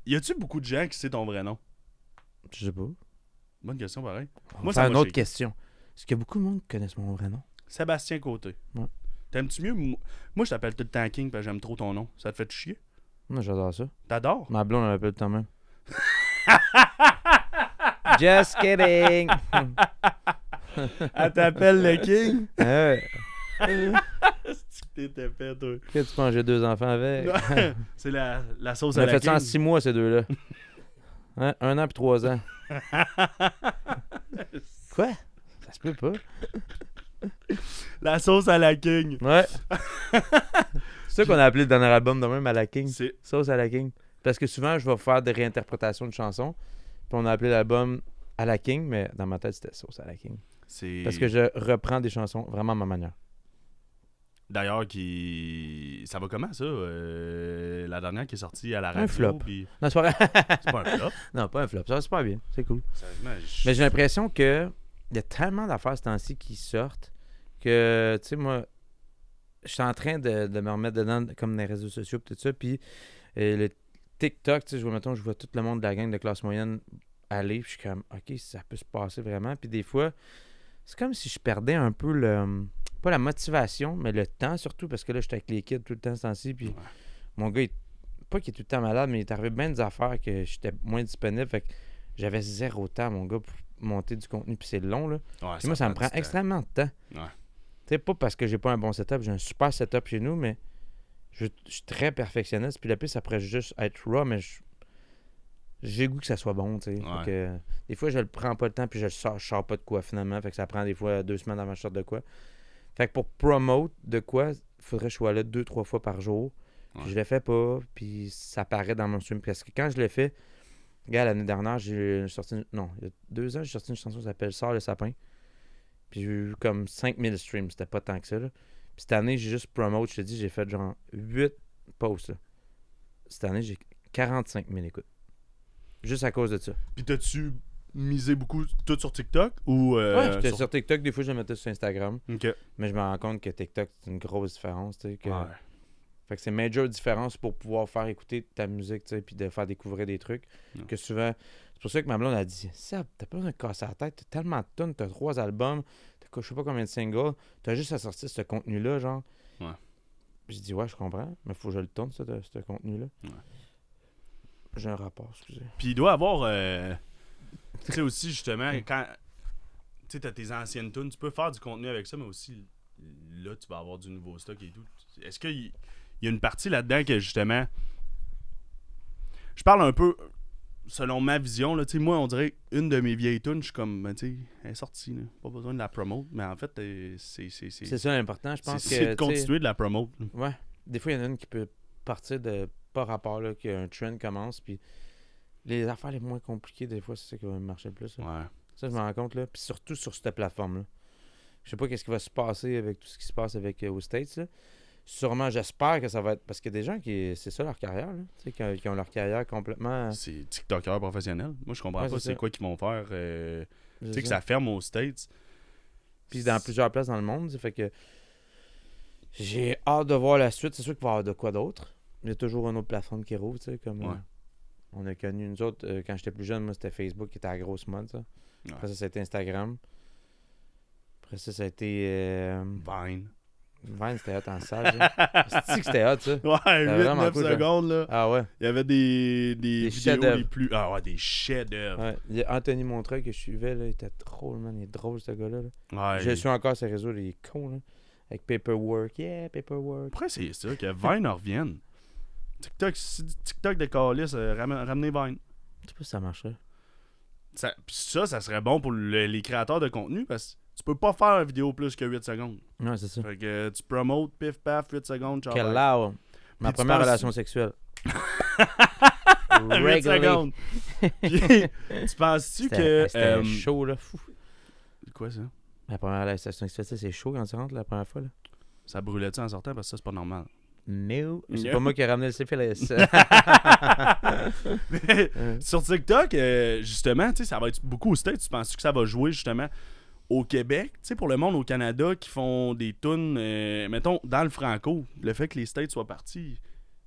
Y a-tu beaucoup de gens qui savent ton vrai nom? Je sais pas. Bonne question, pareil. On Moi, va ça faire une m'a autre shaké. question. Est-ce qu'il y a beaucoup de monde qui connaissent mon vrai nom? Sébastien Côté. Ouais. T'aimes-tu mieux... Moi, je t'appelle tout le temps King parce que j'aime trop ton nom. Ça te fait chier? Moi, j'adore ça. T'adores? Ma blonde, elle m'appelle tout le temps même. Just kidding! Elle t'appelle le King? Ouais. T'étais fait, toi. Qu'est-ce que tu penses, j'ai 2 enfants avec? C'est la sauce On à a la fait ça en King. 6 mois, ces deux-là. Hein? 1 an puis 3 ans. Quoi? Ça se peut pas. La sauce à la King. Ouais. C'est ça qu'on a appelé le dernier album de même à la King. C'est... Sauce à la King. Parce que souvent, je vais faire des réinterprétations de chansons. Puis on a appelé l'album à la King, mais dans ma tête, c'était Sauce à la King. c'est... Parce que je reprends des chansons vraiment à ma manière. D'ailleurs, ça va comment, ça? La dernière qui est sortie à la radio. Un flop. Puis... Non, c'est pas vrai. C'est pas un flop. Non, pas un flop. Ça va super bien. C'est cool. Sérieusement, Mais j'ai l'impression que il y a tellement d'affaires ce temps-ci qui sortent que, tu sais, moi, je suis en train de me remettre dedans comme les réseaux sociaux et tout ça. Puis le TikTok, tu sais, je vois tout le monde de la gang de classe moyenne aller. Puis je suis comme, OK, ça peut se passer vraiment. Puis des fois, c'est comme si je perdais un peu pas la motivation, mais le temps surtout, parce que là, j'étais avec les kids tout le temps ce temps-ci. Puis mon gars, pas qu'il est tout le temps malade, mais il est arrivé bien des affaires que j'étais moins disponible. Fait que j'avais 0 temps, mon gars, pour monter du contenu. Puis c'est long, là. Ouais, Puis moi, ça me prend du temps. extrêmement de temps. Ouais. Tu sais, pas parce que j'ai pas un bon setup, j'ai un super setup chez nous, mais je suis très perfectionniste. Puis le pire, ça pourrait juste être raw, mais j'ai le goût que ça soit bon, tu sais. Ouais. Fait que, des fois, je le prends pas le temps, puis je sors pas de quoi, finalement. Fait que ça prend des fois 2 semaines avant que je sorte de quoi. Fait que pour promote de quoi, il faudrait que je sois là 2-3 fois par jour. Puis Ouais. je le fais pas, puis ça paraît dans mon stream. Parce que quand je le fais, regarde, l'année dernière, j'ai sorti... Non, il y a 2 ans, j'ai sorti une chanson qui s'appelle « Sors le sapin ». Puis j'ai eu comme 5000 streams, c'était pas tant que ça, là. Puis cette année, j'ai juste promote, je te dis, j'ai fait genre 8 posts, là. Cette année, j'ai 45 000 écoutes. Juste à cause de ça. Puis t'as-tu misé beaucoup tout sur TikTok ou... Ouais, j'étais sur TikTok, des fois, je le mettais sur Instagram. OK. Mais je me rends compte que TikTok, c'est une grosse différence, tu sais. Que... Ouais. Fait que c'est une major différence pour pouvoir faire écouter ta musique, tu sais, puis de faire découvrir des trucs. Ouais. Que souvent, c'est pour ça que ma blonde a dit, Seb, t'as pas besoin de casser la tête, t'as tellement de tonnes, t'as 3 albums, t'as je sais pas combien de singles, t'as juste à sortir ce contenu-là, genre. Ouais. J'ai dit, ouais, je comprends, mais faut que je le tourne, ce contenu-là. Ouais. J'ai un rapport, excusez. Puis il doit avoir... tu sais aussi, justement, quand... Tu sais, t'as tes anciennes tunes, tu peux faire du contenu avec ça, mais aussi, là, tu vas avoir du nouveau stock et tout. Est-ce qu'il y a une partie là-dedans que, justement... Je parle un peu... Selon ma vision, là, tu sais, moi, on dirait une de mes vieilles tunes, je suis comme, ben, tu sais, elle est sortie, là. Pas besoin de la promote, mais en fait, c'est C'est ça l'important, je pense que... c'est de tu sais, continuer de la promote. là. Ouais. Des fois, il y en a une qui peut partir de pas rapport, là, qu'un trend commence, puis les affaires les moins compliquées, des fois, c'est ça qui va marcher le plus. Là. Ouais. Ça, je me rends compte, là. Puis surtout sur cette plateforme-là. Je sais pas qu'est-ce qui va se passer avec tout ce qui se passe avec aux States, là. Sûrement, j'espère que ça va être... Parce qu'il y a des gens qui... C'est ça leur carrière, là. Tu sais, qui ont leur carrière complètement... C'est TikTokers professionnels. Moi, je comprends Ouais, pas c'est c'est ça. quoi qu'ils vont faire. Tu sais C'est que ça. ça ferme aux States. Puis dans plusieurs places dans le monde, ça fait que... J'ai hâte de voir la suite. C'est sûr qu'il va y avoir de quoi d'autre. Il y a toujours une autre plateforme qui roule, tu sais, comme... Ouais. On a connu, nous autres, quand j'étais plus jeune, moi, c'était Facebook qui était à la grosse mode, ça. Ouais. Après ça a été Instagram. Après ça a été... Vine. Vine, c'était hot en salle, ça. C'est-tu que c'était hot, ça? Ouais, vraiment 8-9 cool, secondes, là. Ah ouais. Il y avait des vidéos chefs-d'œuvre. les plus... Ah ouais, des chefs-d'œuvre. Ouais. Il y a Anthony Montreuil que je suivais, là, il était drôle, man. Il est drôle, ce gars-là. Là. Ouais. Je suis encore sur ses réseaux, là, il est con, là. Avec Paperwork. Yeah, Paperwork. Pourquoi c'est ça que Vine en revienne? TikTok, si TikTok de Calis, ramenez Vine. Je sais pas si ça marcherait. Ça serait bon pour les créateurs de contenu parce que tu peux pas faire une vidéo plus que 8 secondes. Ouais, c'est ça. Fait que tu promotes, pif paf, 8 secondes, ciao. Quelle bye. là, ma Puis tu première penses- relation sexuelle. 8 Regularly. secondes. Puis, tu penses-tu que. C'était chaud, là. Fou. Quoi ça? Ma première relation sexuelle, c'est chaud quand tu rentres la première fois, là. Ça brûlait-tu en sortant parce que ça, c'est pas normal. No. C'est Yeah. pas moi qui ai ramené le syphilis. Mais sur TikTok, justement, tu sais, ça va être beaucoup aux States. Tu penses que ça va jouer justement au Québec? Tu sais, pour le monde au Canada qui font des tunes, mettons, dans le franco, le fait que les States soient partis,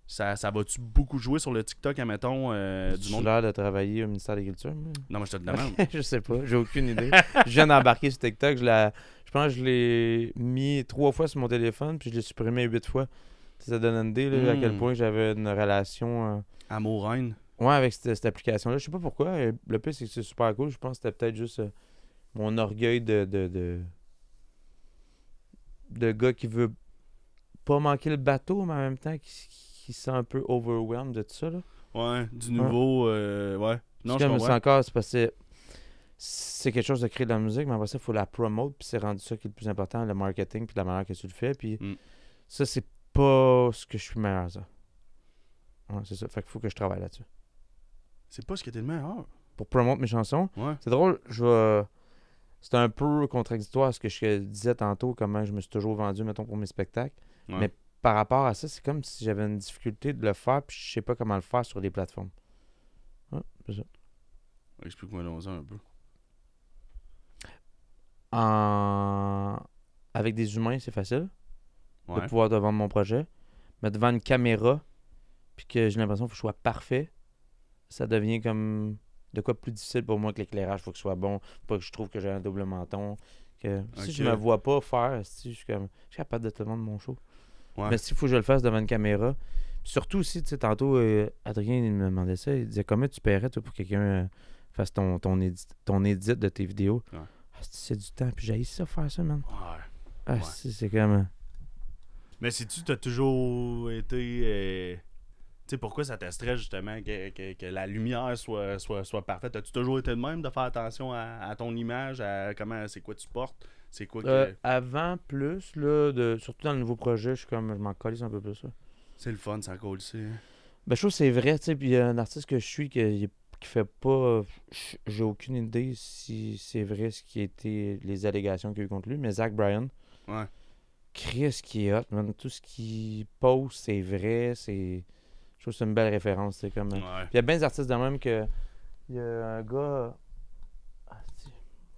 ça va-tu beaucoup jouer sur le TikTok, admettons, du J'ai monde? l'air de travailler au ministère de l'Agriculture, moi. Non, mais je te le demande. Je sais pas, j'ai aucune idée. Je viens d'embarquer sur TikTok, je pense que je l'ai mis 3 fois sur mon téléphone, puis je l'ai supprimé 8 fois. Ça donne une idée là, à quel point j'avais une relation Amour-haine. ouais, avec cette application-là. Je sais pas pourquoi. Le plus, c'est que c'est super cool. Je pense que c'était peut-être juste mon orgueil de gars qui veut pas manquer le bateau, mais en même temps qui se sent un peu overwhelmed de tout ça. Là. Ouais, du nouveau. Ouais. Non, je comprends. C'est encore, c'est parce que c'est quelque chose de créer de la musique, mais après ça, il faut la promote, puis c'est rendu ça qui est le plus important, le marketing, puis la manière que tu le fais. Puis ça, c'est pas ce que je suis meilleur à ça. Ouais, c'est ça. Fait qu'il faut que je travaille là-dessus. C'est pas ce qui était le meilleur. Pour promouvoir mes chansons, Ouais. c'est drôle, c'est un peu contradictoire à ce que je disais tantôt, comment je me suis toujours vendu, mettons, pour mes spectacles. Ouais. Mais par rapport à ça, c'est comme si j'avais une difficulté de le faire, puis je sais pas comment le faire sur les plateformes. Ouais, c'est ça. Explique-moi donc ça un peu. Avec des humains, c'est facile Ouais. de pouvoir te vendre mon projet. Mais devant une caméra, puis que j'ai l'impression qu'il faut que je sois parfait, ça devient comme de quoi plus difficile pour moi que l'éclairage. Il faut que ce soit bon. Pas que je trouve que j'ai un double menton. Que si je me vois pas faire, si je suis capable de te vendre mon show. Ouais. Mais s'il faut que je le fasse devant une caméra. Surtout aussi, tu sais, tantôt, Adrien il me demandait ça. Il disait comment tu paierais toi, pour que quelqu'un fasse ton édit de tes vidéos. Ouais. Ah, c'est du temps, puis j'ai ça faire ça, man. Ouais. Ah, Ouais. c'est comme. Mais si tu t'as toujours été. Tu sais, pourquoi ça te stresse justement que la lumière soit parfaite? As-tu toujours été de même de faire attention à ton image, à comment c'est quoi tu portes? C'est quoi que. Avant, plus, là, surtout dans le nouveau projet, je m'en calisse un peu plus. Là. C'est le fun, ça colle aussi. Ben, je trouve que c'est vrai, tu sais, puis il y a un artiste que je suis qui fait pas. J'ai aucune idée si c'est vrai ce qui a été les allégations qu'il y a eu contre lui, mais Zach Bryan. Ouais. Chris qui est hot, man. Tout ce qu'il poste, c'est vrai, c'est. Je trouve que c'est une belle référence, c'est comme. Ouais. Puis il y a bien des artistes de même que. Il y a un gars.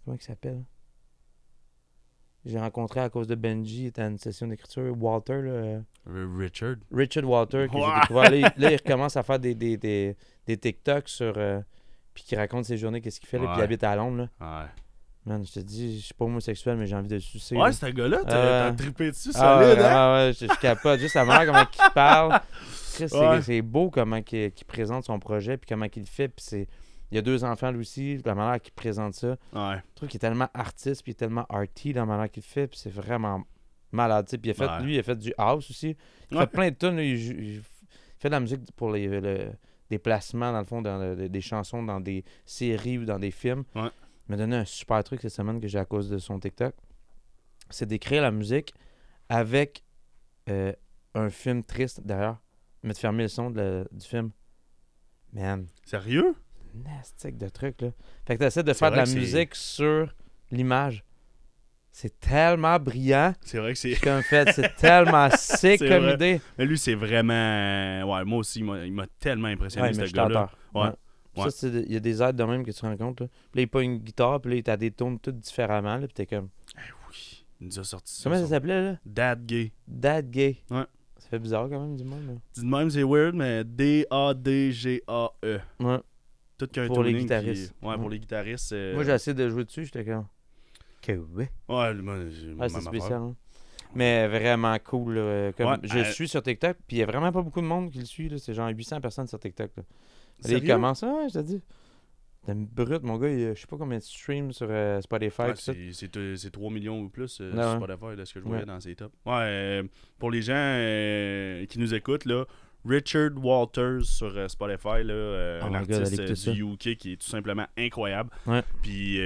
Comment il s'appelle? J'ai rencontré à cause de Benji, il était à une session d'écriture. Walter, là. Richard. Richard Walter, que Ouais. j'ai découvert. Là, il recommence à faire des TikToks sur. Puis qui raconte ses journées, qu'est-ce qu'il fait, là, puis il Ouais. habite à Londres, là. Ouais. Man, je te dis, je suis pas homosexuel, mais j'ai envie de le sucer. Ouais, là. ce gars-là, t'as trippé dessus solide, ouais, hein? ouais, je capote. Juste la manière comment il parle. Chris, Ouais. c'est beau comment il présente son projet, puis comment il le fait. Puis il y a 2 enfants, lui aussi, la manière qu'il présente ça. Ouais. Je trouve qu'il est tellement artiste, puis il est tellement arty dans la manière qu'il le fait, puis c'est vraiment malade. Tu sais. Puis lui, il a fait du house aussi. Il Ouais. fait plein de tunes. Il fait de la musique pour des placements, dans le fond, dans des chansons, dans des séries ou dans des films. Ouais. Il m'a donné un super truc cette semaine que j'ai à cause de son TikTok. C'est d'écrire la musique avec un film triste derrière. Mais de fermer le son du film. Man, Sérieux? nastique de truc, là. Fait que t'essaies de faire de vrai la que c'est- musique sur l'image. C'est tellement brillant. C'est vrai que c'est. Comme fait, c'est tellement sick C'est comme vrai. idée. Mais lui, c'est vraiment. Ouais, moi aussi, il m'a tellement impressionné, Ouais, mais ce je gars-là. t'entends. Ouais. Ouais. Ça, il y a des aides de même que tu te rends compte. Là. Puis là, il pas une guitare, puis là, t'as des tones toutes différemment. Là, puis t'es comme. Oui. Il nous a sorti ça. Comment ça s'appelait, là? Dad Gay. Dad Gay. Ouais. Ça fait bizarre quand même, du monde. Là. Dis de même, c'est weird, mais D-A-D-G-A-E. Ouais. Tout qu'un Pour les tuning guitaristes. Ouais, pour les guitaristes. Moi, j'ai essayé de jouer dessus, j'étais comme. Que ouais. Ouais, moi, j'ai Ah, c'est même spécial. affaire. Hein. Mais vraiment cool. Là, comme Ouais, je le suis sur TikTok, puis il y a vraiment pas beaucoup de monde qui le suit. Là. C'est genre 800 personnes sur TikTok. Là. Là, il Sérieux? commence, ouais, je te dis. T'es brut, mon gars, je sais pas combien de streams sur Spotify. Ouais, tout ça. c'est 3 millions ou plus Ouais, sur ouais. Spotify de ce que je voyais Ouais. dans ses tops. Ouais, pour les gens qui nous écoutent, là, Richard Walters sur Spotify, là, Oh un my God, artiste allez écouter du UK qui est tout simplement incroyable. Ouais. Puis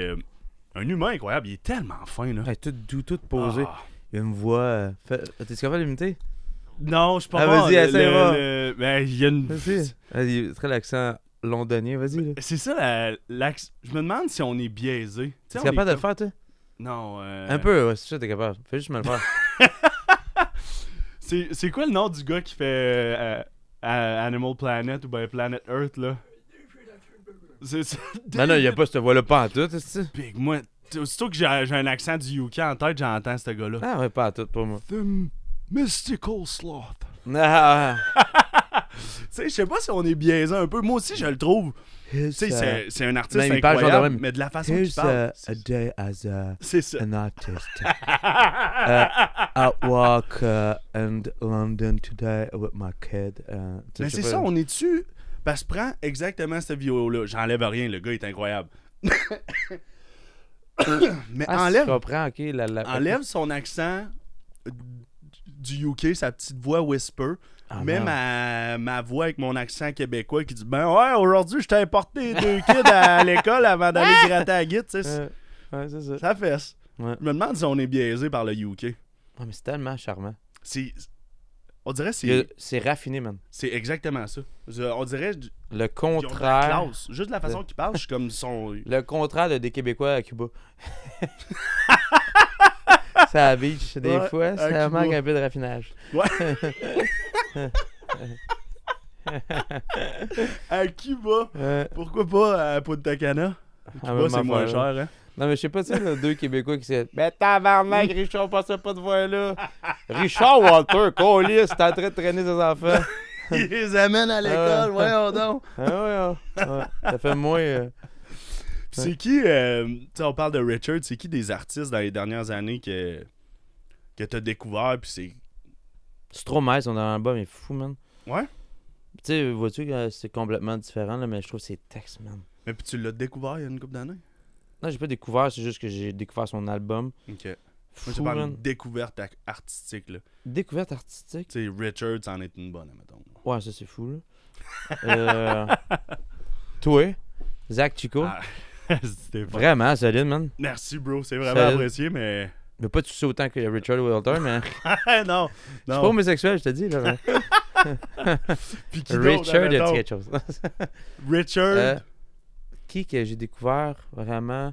un humain incroyable, il est tellement fin. Là. Tout doux, tout posé. Ah. Il y a une voix. T'es capable de l'imiter? Non, je suis pas Ah, bon. vas-y, essaie, va. Ben, il y a une... Vas-y. Il très l'accent londonien, vas-y. Là. C'est ça, je me demande si on est biaisé. T'es capable de le faire, toi? Non. Un peu, ouais, c'est ça, t'es capable. Fais juste me le faire. C'est quoi le nom du gars qui fait Animal Planet ou ben Planet Earth, là? C'est ça. Non, il n'y a pas cette voix-là pas en tout, c'est ça? Big, moi, aussitôt que j'ai un accent du UK en tête, j'entends ce gars-là. Ah ouais, pas en tout, pas moi. The Mystical Sloth. Ah, Tu sais, je sais pas si on est biaisé un peu. Moi aussi, je le trouve. Tu sais, c'est un artiste il parle genre de incroyable, même. mais de la façon qu'il Here's parle. a day as C'est ça. an artist. I walk in London today with my kid. Mais c'est ça, on est dessus. Parce que prends exactement cette vidéo-là. J'enlève rien, le gars est incroyable. Mais Je comprends, ok. enlève son accent du UK, sa petite voix whisper. Même ma voix avec mon accent québécois qui dit ben ouais, aujourd'hui je t'ai importé 2 kids à l'école avant d'aller gratter à la guide, tu sais. Ouais, c'est ça. Ça fesse. Ouais. Je me demande si on est biaisé par le UK. Ouais, mais c'est tellement charmant. On dirait C'est raffiné, man. c'est exactement ça. On dirait Le ils ont de la contraire. classe. Juste la façon qu'ils parlent, je suis comme son. Le contraire des Québécois à Cuba. Ça à beach, des Ouais, fois, à ça Cuba. manque un peu de raffinage. Ouais. À Cuba. Ouais. Pourquoi pas à Punta Cana? Ah, Cuba, même c'est moins affaire, là. cher, hein? Non, mais je sais pas, tu sais, là, 2 Québécois qui se mais tabarnak, Richard, passait pas de voix là. Richard Walter, colis, t'es en train de traîner ses enfants. Ils les amènent à l'école, voyons donc. Ah ouais. Ça fait moins. Puis c'est qui, tu sais, on parle de Richard, c'est qui des artistes dans les dernières années que t'as découvert, puis c'est... Stromae, son album est fou, man. Ouais? Tu sais, vois-tu que c'est complètement différent, là, mais je trouve que c'est texte, man. Mais puis tu l'as découvert il y a une couple d'années? Non, j'ai pas découvert, c'est juste que j'ai découvert son album. Ok. Moi, Fou, je parle man. de découverte artistique, là. Découverte artistique. Tu sais, Richard, c'en est une bonne, mettons. Ouais, ça c'est fou, là. Toi, Zach Chico. Ah, c'était pas... Vraiment solide, man. Merci, bro, c'est vraiment Solide. apprécié, mais... Mais pas touché autant que Richard Walter, mais. non, Je suis pas homosexuel, je te dis, là. Puis qui d'autre, Richard, il a dit mettons? quelque chose. Richard... Qui que j'ai découvert vraiment.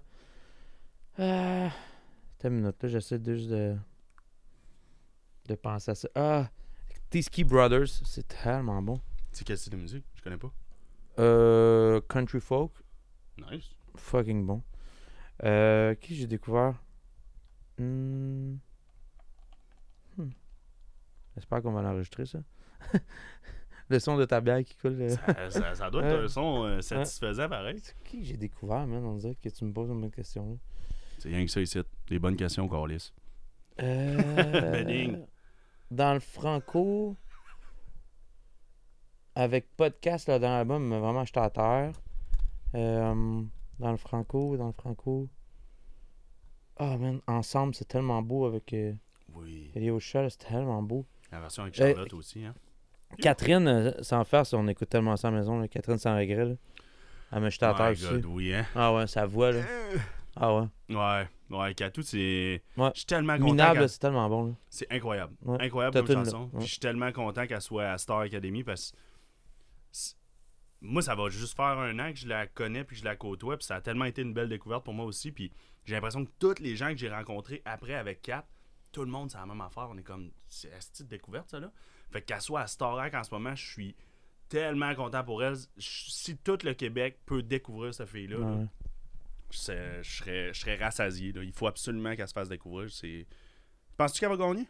T'as une minute, là, j'essaie juste de penser à ça. Ah, T-Ski Brothers, c'est tellement bon. C'est quel style de musique? Je connais pas. Country folk, Nice. fucking bon. Qui j'ai découvert? J'espère qu'on va l'enregistrer, ça. Le son de ta bière qui coule. Ça doit être un son satisfaisant, pareil. C'est qui j'ai découvert, man? On dirait que tu me poses une bonne question. Là. C'est rien que ça ici. Des bonnes questions, Carlis. Dans le franco, avec podcast là, dans l'album, mais vraiment j'étais à terre. Dans le franco. Ah, man, ensemble, c'est tellement beau avec Oui. Elio Shaw, c'est tellement beau. La version avec Charlotte aussi, hein. Catherine, sans faire, on écoute tellement ça à la maison. Là. Catherine sans regret. Là. Elle m'a jeté à terre My aussi. God, oui, hein. Ah ouais, sa voix. Là. Ah ouais. Ouais, Katou, c'est... Ouais. Je suis tellement content. Minable, qu'elle- c'est tellement bon. Là. C'est incroyable. Ouais. Incroyable T'as comme tout, là. chanson. Ouais. Puis je suis tellement content qu'elle soit à Star Academy parce que moi, ça va juste faire 1 an que je la connais puis que je la côtoie. Puis ça a tellement été une belle découverte pour moi aussi. Puis j'ai l'impression que tous les gens que j'ai rencontrés après avec Kat, tout le monde, c'est la même affaire. On est comme, c'est la petite découverte, ça, là. Fait qu'elle soit à Star Ac en ce moment, je suis tellement content pour elle. Si tout le Québec peut découvrir cette fille-là, là, Ouais. je serais rassasié. Là. Il faut absolument qu'elle se fasse découvrir. Penses-tu qu'elle va gagner?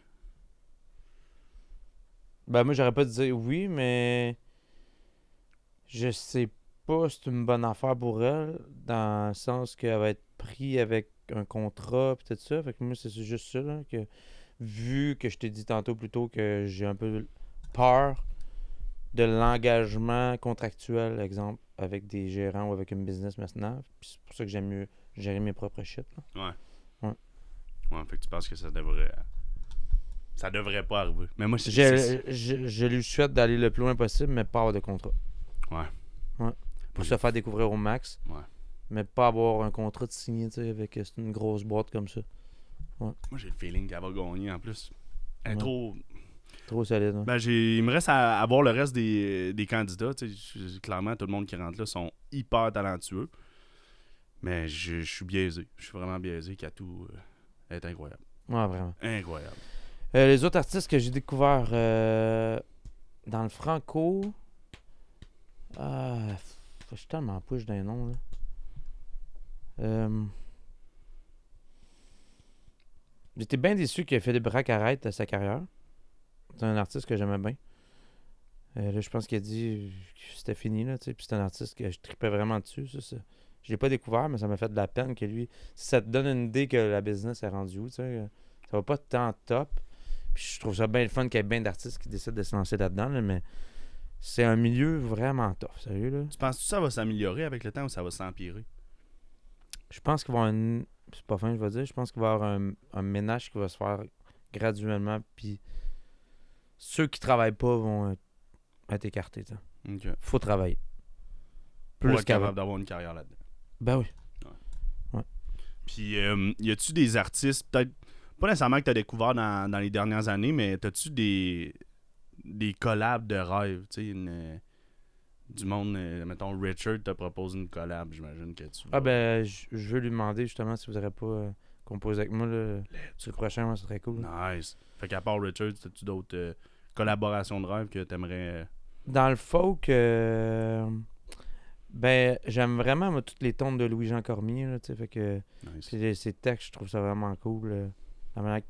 Ben moi j'aurais pas dit oui, mais je sais pas si c'est une bonne affaire pour elle, dans le sens qu'elle va être prise avec un contrat pis tout ça. Fait que moi c'est juste ça là, que vu que je t'ai dit tantôt plus tôt que j'ai un peu peur de l'engagement contractuel, exemple, avec des gérants ou avec une business maintenant. Puis c'est pour ça que j'aime mieux gérer mes propres shit. Là. Ouais, fait que tu penses que ça devrait... Ça devrait pas arriver. Mais moi, Je lui souhaite d'aller le plus loin possible, mais pas avoir de contrat. Ouais. Pour se faire découvrir au max. Ouais. Mais pas avoir un contrat de signé, tu sais, avec une grosse boîte comme ça. Moi, j'ai le feeling qu'elle va gagner en plus. Elle est Ouais. trop... Trop solide. Hein. Ben, il me reste à voir le reste des candidats. Clairement, tout le monde qui rentre là sont hyper talentueux. Mais je suis biaisé. Je suis vraiment biaisé. Katou est incroyable. Ouais, vraiment. Incroyable. Les autres artistes que j'ai découverts dans le franco... je suis tellement push d'un nom, là. J'étais bien déçu que Philippe Braque arrête sa carrière. C'est un artiste que j'aimais bien. Là, je pense qu'il a dit que c'était fini, là, tu sais. Puis c'est un artiste que je tripais vraiment dessus. Je l'ai pas découvert, mais ça m'a fait de la peine que lui... Si ça te donne une idée que la business est rendue où, tu sais, ça va pas tant top. Puis je trouve ça bien le fun qu'il y ait bien d'artistes qui décident de se lancer là-dedans, là, mais c'est un milieu vraiment tough, sérieux, là. Tu penses que ça va s'améliorer avec le temps ou ça va s'empirer? Je pense qu'il va y avoir une... C'est pas fin, je vais dire. Je pense qu'il va y avoir un ménage qui va se faire graduellement, puis ceux qui travaillent pas vont être écartés, tu sais. OK. Faut travailler. Pour Plus être qu'avant. capable d'avoir une carrière là-dedans. Ben oui. Puis, y a-tu des artistes, peut-être pas nécessairement que tu as découvert dans les dernières années, mais as-tu des collabs de rêve? Tu sais, du monde, mettons, Richard te propose une collab, j'imagine que tu vas... Ah ben, je veux lui demander justement si vous n'aurez pas composé avec moi là, sur le prochain, ouais, ça serait cool. Nice. Fait qu'à part Richard, as-tu d'autres collaborations de rêve que t'aimerais... Dans le folk, ben, j'aime vraiment moi, toutes les tombes de Louis-Jean Cormier, là, tu sais, fait que Nice. ses textes, je trouve ça vraiment cool. La manière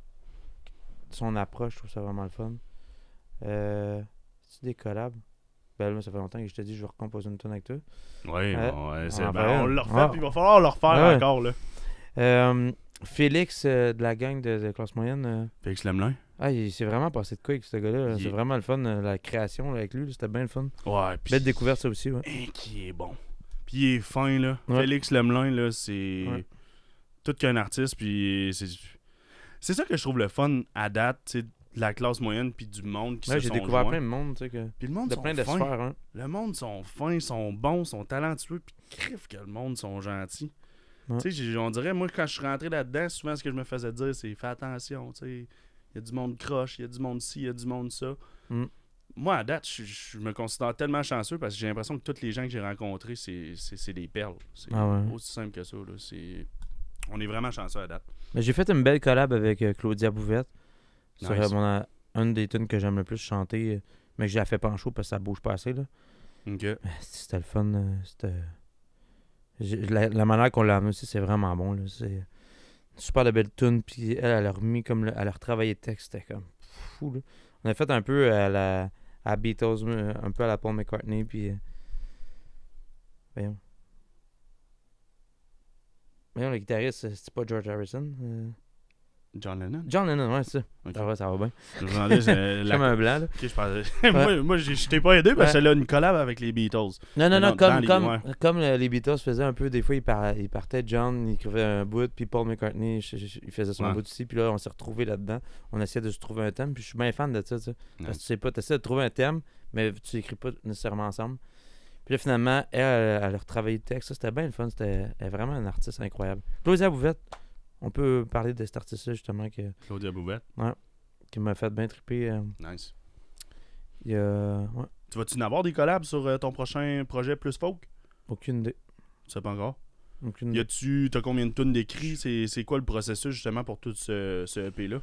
son approche, je trouve ça vraiment le fun. C'est des collabs? Ben là, ça fait longtemps que je te dis je vais recomposer une tune avec toi. Oui, c'est on ben, en on fait le une. refait, puis il va falloir le refaire Ouais. encore, là. Félix de la gang de classe moyenne. Félix Lemelin? Il s'est vraiment passé de quoi avec ce gars-là. C'est vraiment le fun, la création là, avec lui. Là, c'était bien le fun. Ouais, puis... Belle découverte, ça aussi. Ouais. Qui est bon. Puis il est fin, là. Ouais. Félix Lemelin, là, c'est Ouais. tout qu'un artiste, puis c'est ça que je trouve le fun à date, tu sais, de la classe moyenne, puis du monde qui Ouais, se j'ai sont découvert joints. plein de monde, tu sais, Puis le monde de sont plein de fins. sphères. Hein. Le monde sont fins, sont bons, sont talentueux, puis crif que le monde sont gentils. Ouais. Tu sais, on dirait, moi, quand je suis rentré là-dedans, souvent, ce que je me faisais dire, c'est fais attention, tu sais. Il y a du monde croche, il y a du monde ci, il y a du monde ça. Mm. Moi, à date, je me considère tellement chanceux parce que j'ai l'impression que tous les gens que j'ai rencontrés, c'est des perles. C'est aussi simple que ça. Là. On est vraiment chanceux à date. Mais j'ai fait une belle collab avec Claudia Bouvette. Nice. Sur une des tunes que j'aime le plus chanter, mais que je la fais pas en show parce que ça bouge pas assez. Là. OK. Mais c'était le fun. La manière qu'on l'a amené aussi, c'est vraiment bon. Là. C'est une super de belle tune. Puis elle a remis comme elle a retravaillé le texte. C'était comme fou. Là. On a fait un peu à Beatles, un peu à la Paul McCartney. Puis. Voyons, le guitariste, c'est pas George Harrison. John Lennon? John Lennon, ouais, c'est ça. Ok. Ça va bien. Je me demandais, Comme un blanc, là. Ok, je pensais... moi, je t'ai pas aidé parce que là, une collab avec les Beatles. Non, dans comme les Beatles faisaient un peu, des fois, ils partaient, John, il écrivait un bout, puis Paul McCartney, il faisait son bout aussi, puis là, on s'est retrouvés là-dedans. On essayait de se trouver un thème, puis je suis bien fan de ça, tu sais. Parce que tu sais pas, tu essaies de trouver un thème, mais tu écris pas nécessairement ensemble. Puis là, finalement, elle a retravaillé le texte, ça, c'était bien le fun, elle est vraiment un artiste incroyable. Claudia Bouvette, on peut parler de cet artiste-là, justement, Claudia Bouvette. qui m'a fait bien triper. Nice. Il y a... Ouais, Tu vas-tu en avoir des collabs sur ton prochain projet plus folk? aucune idée. Tu sais pas encore? Aucune idée. T'as combien de tonnes d'écrits? C'est quoi le processus justement pour tout ce EP-là?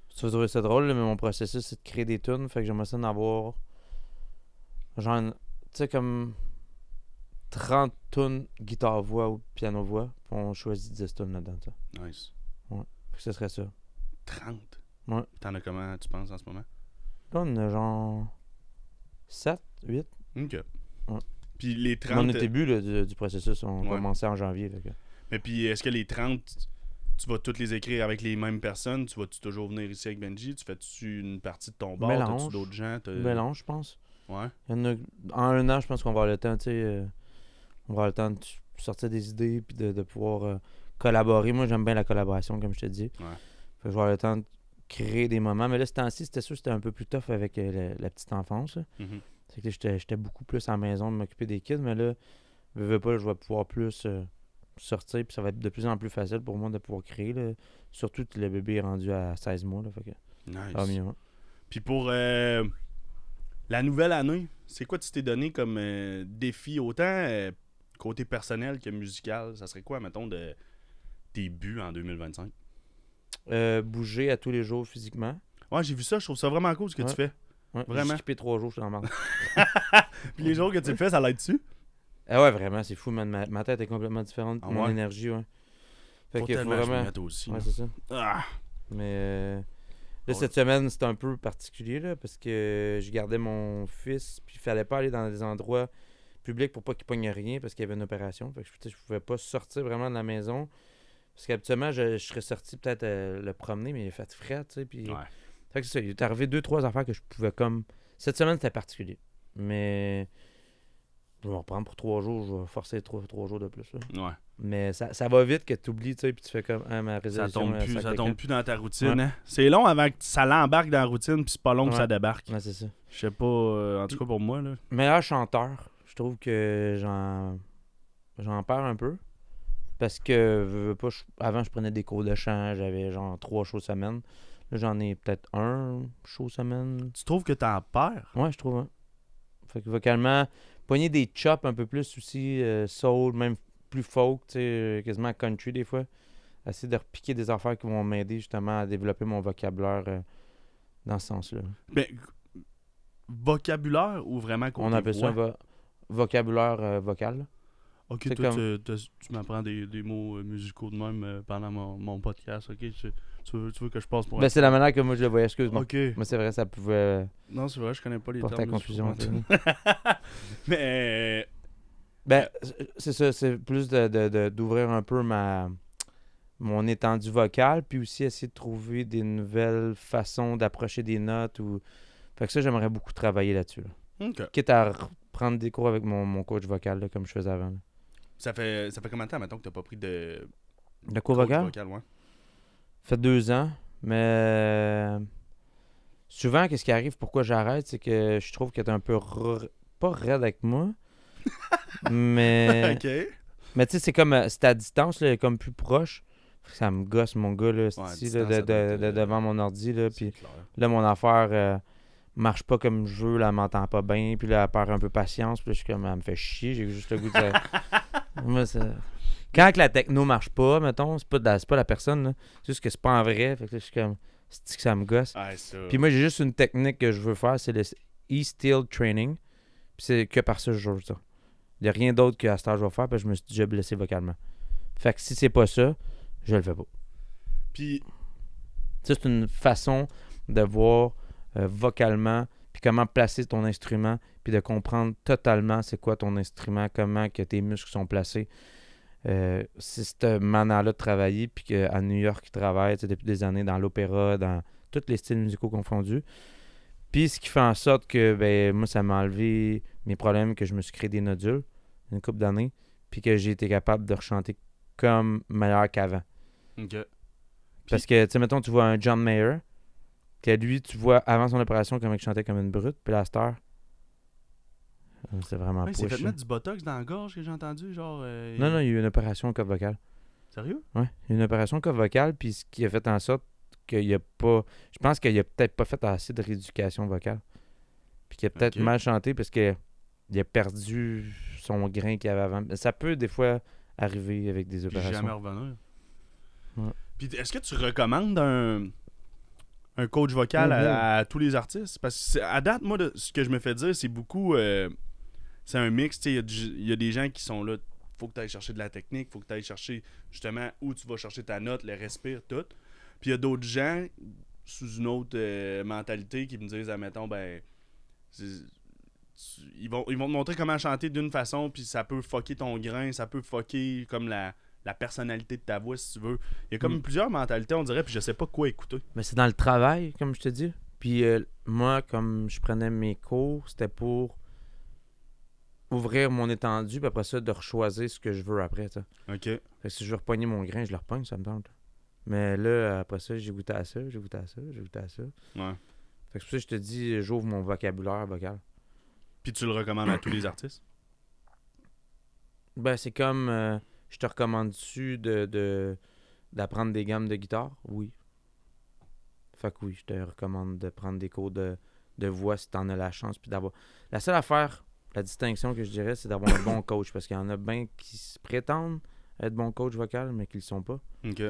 Tu vas trouver ça drôle, là, mais mon processus, c'est de créer des tunes. Fait que j'aimerais ça en avoir. Genre, tu sais, comme 30 tunes guitare-voix ou piano-voix. Puis on choisit 10 tunes là-dedans. Ça. Nice. Fait que ce serait ça. 30? Ouais. T'en as comment, tu penses, en ce moment? Là, on a genre 7, 8. OK. Ouais. Puis les On 30... est au début là, du processus. On Ouais. commençait en janvier. Là, Mais puis, est-ce que les 30, tu vas toutes les écrire avec les mêmes personnes? Tu vas-tu toujours venir ici avec Benji? Tu fais-tu une partie de ton bar? Mélange. T'as-tu d'autres gens? Mélange, je pense. Ouais. Il y en a, en un an, je pense qu'on va avoir le temps, tu sais, on va avoir le temps de sortir des idées puis de pouvoir collaborer. Moi, j'aime bien la collaboration, comme je te dis. Ouais. Fait que je vais avoir le temps créer des moments. Mais là, ce temps-ci, c'était sûr, c'était un peu plus tough avec la petite enfance. Là. Mhm. C'est que là, j'étais beaucoup plus à la maison de m'occuper des kids, mais là, veux pas, je vais pouvoir plus sortir, puis ça va être de plus en plus facile pour moi de pouvoir créer. Là. Surtout que le bébé est rendu à 16 mois, là, fait que ça va Nice. mieux. Hein. Puis pour la nouvelle année, c'est quoi tu t'es donné comme défi, autant côté personnel que musical? Ça serait quoi, mettons, de tes buts en 2025? Bouger à tous les jours physiquement. Ouais, j'ai vu ça, je trouve ça vraiment cool ce que tu fais. Ouais, Vraiment. J'ai skippé 3 jours, je suis en marde. Puis les jours que tu le fais, ça l'aide dessus? Ah ouais, vraiment, c'est fou, man. Ma tête est complètement différente. Ah Mon ouais? énergie, ouais. Fait Faut que faut tellement que je me vraiment. mette aussi. Ouais, là. c'est ça. Ah! Mais là, Ouais. cette semaine, c'était un peu particulier, là, parce que je gardais mon fils, puis il fallait pas aller dans des endroits publics pour pas qu'il pogne rien, parce qu'il y avait une opération. Fait que je pouvais pas sortir vraiment de la maison. Parce qu'habituellement, je serais sorti peut-être le promener, mais il a fait frais, tu sais. Puis... Ouais. Fait que c'est ça, il est arrivé 2-3 affaires que je pouvais comme. Cette semaine, c'était particulier. Mais. Je vais reprendre pour 3 jours, je vais forcer 3 jours de plus. Là. Ouais. Mais ça va vite que tu oublies, tu sais, puis tu fais comme ma Ça résolution. tombe plus dans ta routine. Hein? C'est long avant que ça l'embarque dans la routine, puis c'est pas long que Ouais. ça débarque. Ouais, c'est ça. Je sais pas, en tout cas pour moi. Là. Meilleur chanteur, je trouve que j'en perds un peu. Parce que veux pas, avant, je prenais des cours de chant, j'avais genre 3 shows semaine. Là, j'en ai peut-être un show semaine. Tu trouves que t'en perds? Ouais, je trouve. Hein. Fait que vocalement, pogner des chops un peu plus aussi, soul, même plus folk, tu sais, quasiment country des fois. Essayer de repiquer des affaires qui vont m'aider justement à développer mon vocabulaire dans ce sens-là. Ben, vocabulaire ou vraiment côté On appelle ça voix? un vocabulaire vocal. Là. Ok, c'est toi, comme- tu m'apprends des mots musicaux de même pendant mon podcast. Ok, tu veux que je passe pour Ben, c'est la manière que moi je le voyais, excuse-moi. Ok. Mais c'est vrai, ça pouvait Non, c'est vrai, je connais pas les porter termes à confusion. musicaux. tu sais. Mais. Ben, c'est ça, c'est plus d'ouvrir un peu mon étendue vocale, puis aussi essayer de trouver des nouvelles façons d'approcher des notes. Fait que ça, j'aimerais beaucoup travailler là-dessus. Là. Ok. Quitte à prendre des cours avec mon coach vocal, là, comme je faisais avant. Là. Ça fait combien de temps, mettons, que t'as pas pris de Le cours coach vocal? ouais? Ça fait 2 ans, mais souvent, qu'est-ce qui arrive, pourquoi j'arrête, c'est que je trouve que t'es un peu pas raide avec moi, mais Ok. mais tu sais, c'est comme c'est à distance, là, comme plus proche. Ça me gosse, mon gars, là, Ouais, à c'ti, distance, là, ça doit être, devant mon ordi, là, C'est puis clair. là, mon affaire marche pas comme je veux, là, elle m'entend pas bien, puis là, elle perd un peu patience, puis là, je suis comme, elle me fait chier, j'ai juste le goût de... Moi, quand que la techno marche pas, mettons, c'est pas la personne, là. C'est juste que c'est pas en vrai, fait que là, je suis comme, c'est que ça me gosse. Ouais, ça. Puis moi, j'ai juste une technique que je veux faire, c'est le E-Steel Training, puis c'est que par ça, je joue ça. Il n'y a rien d'autre qu'à ce temps je vais faire, parce que je me suis déjà blessé vocalement. Fait que si c'est pas ça, je le fais pas. Puis, Ça, c'est une façon de voir vocalement, puis comment placer ton instrument, puis de comprendre totalement c'est quoi ton instrument, comment que tes muscles sont placés. C'est cette manière-là de travailler, puis qu'à New York, ils travaillent depuis des années dans l'opéra, dans tous les styles musicaux confondus. Puis ce qui fait en sorte que ben, moi, ça m'a enlevé mes problèmes, que je me suis créé des nodules une couple d'années, puis que j'ai été capable de rechanter comme meilleur qu'avant. ok. Parce que, tu sais, mettons, tu vois un John Mayer, que lui, tu vois avant son opération comment il chantait comme une brute, puis la star, c'est vraiment Ouais, il s'est push. fait mettre du botox dans la gorge que j'ai entendu, genre. Non, il y a eu une opération au corde vocale. Sérieux? Ouais, il y a eu une opération au corde vocale, puis ce qui a fait en sorte qu'il n'y a pas... Je pense qu'il a peut-être pas fait assez de rééducation vocale. Puis qu'il a peut-être Ok. mal chanté parce qu'il a perdu son grain qu'il avait avant. Ça peut des fois arriver avec des Puis opérations. jamais revenir. Ouais. Puis est-ce que tu recommandes un coach vocal à tous les artistes? Parce que à date, moi, ce que je me fais dire, c'est beaucoup... c'est un mix, tu sais, il y a des gens qui sont là, faut que tu ailles chercher de la technique, faut que tu ailles chercher justement où tu vas chercher ta note, le respire, tout. Puis il y a d'autres gens sous une autre mentalité qui me disent, admettons, ben, ils vont te montrer comment chanter d'une façon, puis ça peut fucker ton grain, ça peut fucker comme la personnalité de ta voix, si tu veux. Il y a comme plusieurs mentalités, on dirait, puis je sais pas quoi écouter. Mais c'est dans le travail, comme je te dis. Puis moi, comme je prenais mes cours, c'était pour ouvrir mon étendue, puis après ça, de rechoisir ce que je veux après. T'sais. OK. Fait que si je veux repogner mon grain, je le repogne, ça me tente. Mais là, après ça, j'ai goûté à ça. Fait que c'est pour ça que je te dis, j'ouvre mon vocabulaire vocal. Puis tu le recommandes à tous les artistes? Ben, c'est comme, je te recommande-tu d'apprendre des gammes de guitare? Oui. Fait que oui, je te recommande de prendre des cours de voix si t'en as la chance. Puis d'avoir... La seule affaire, la distinction que je dirais, c'est d'avoir un bon coach. Parce qu'il y en a bien qui se prétendent être bon coach vocal, mais qui le sont pas. OK.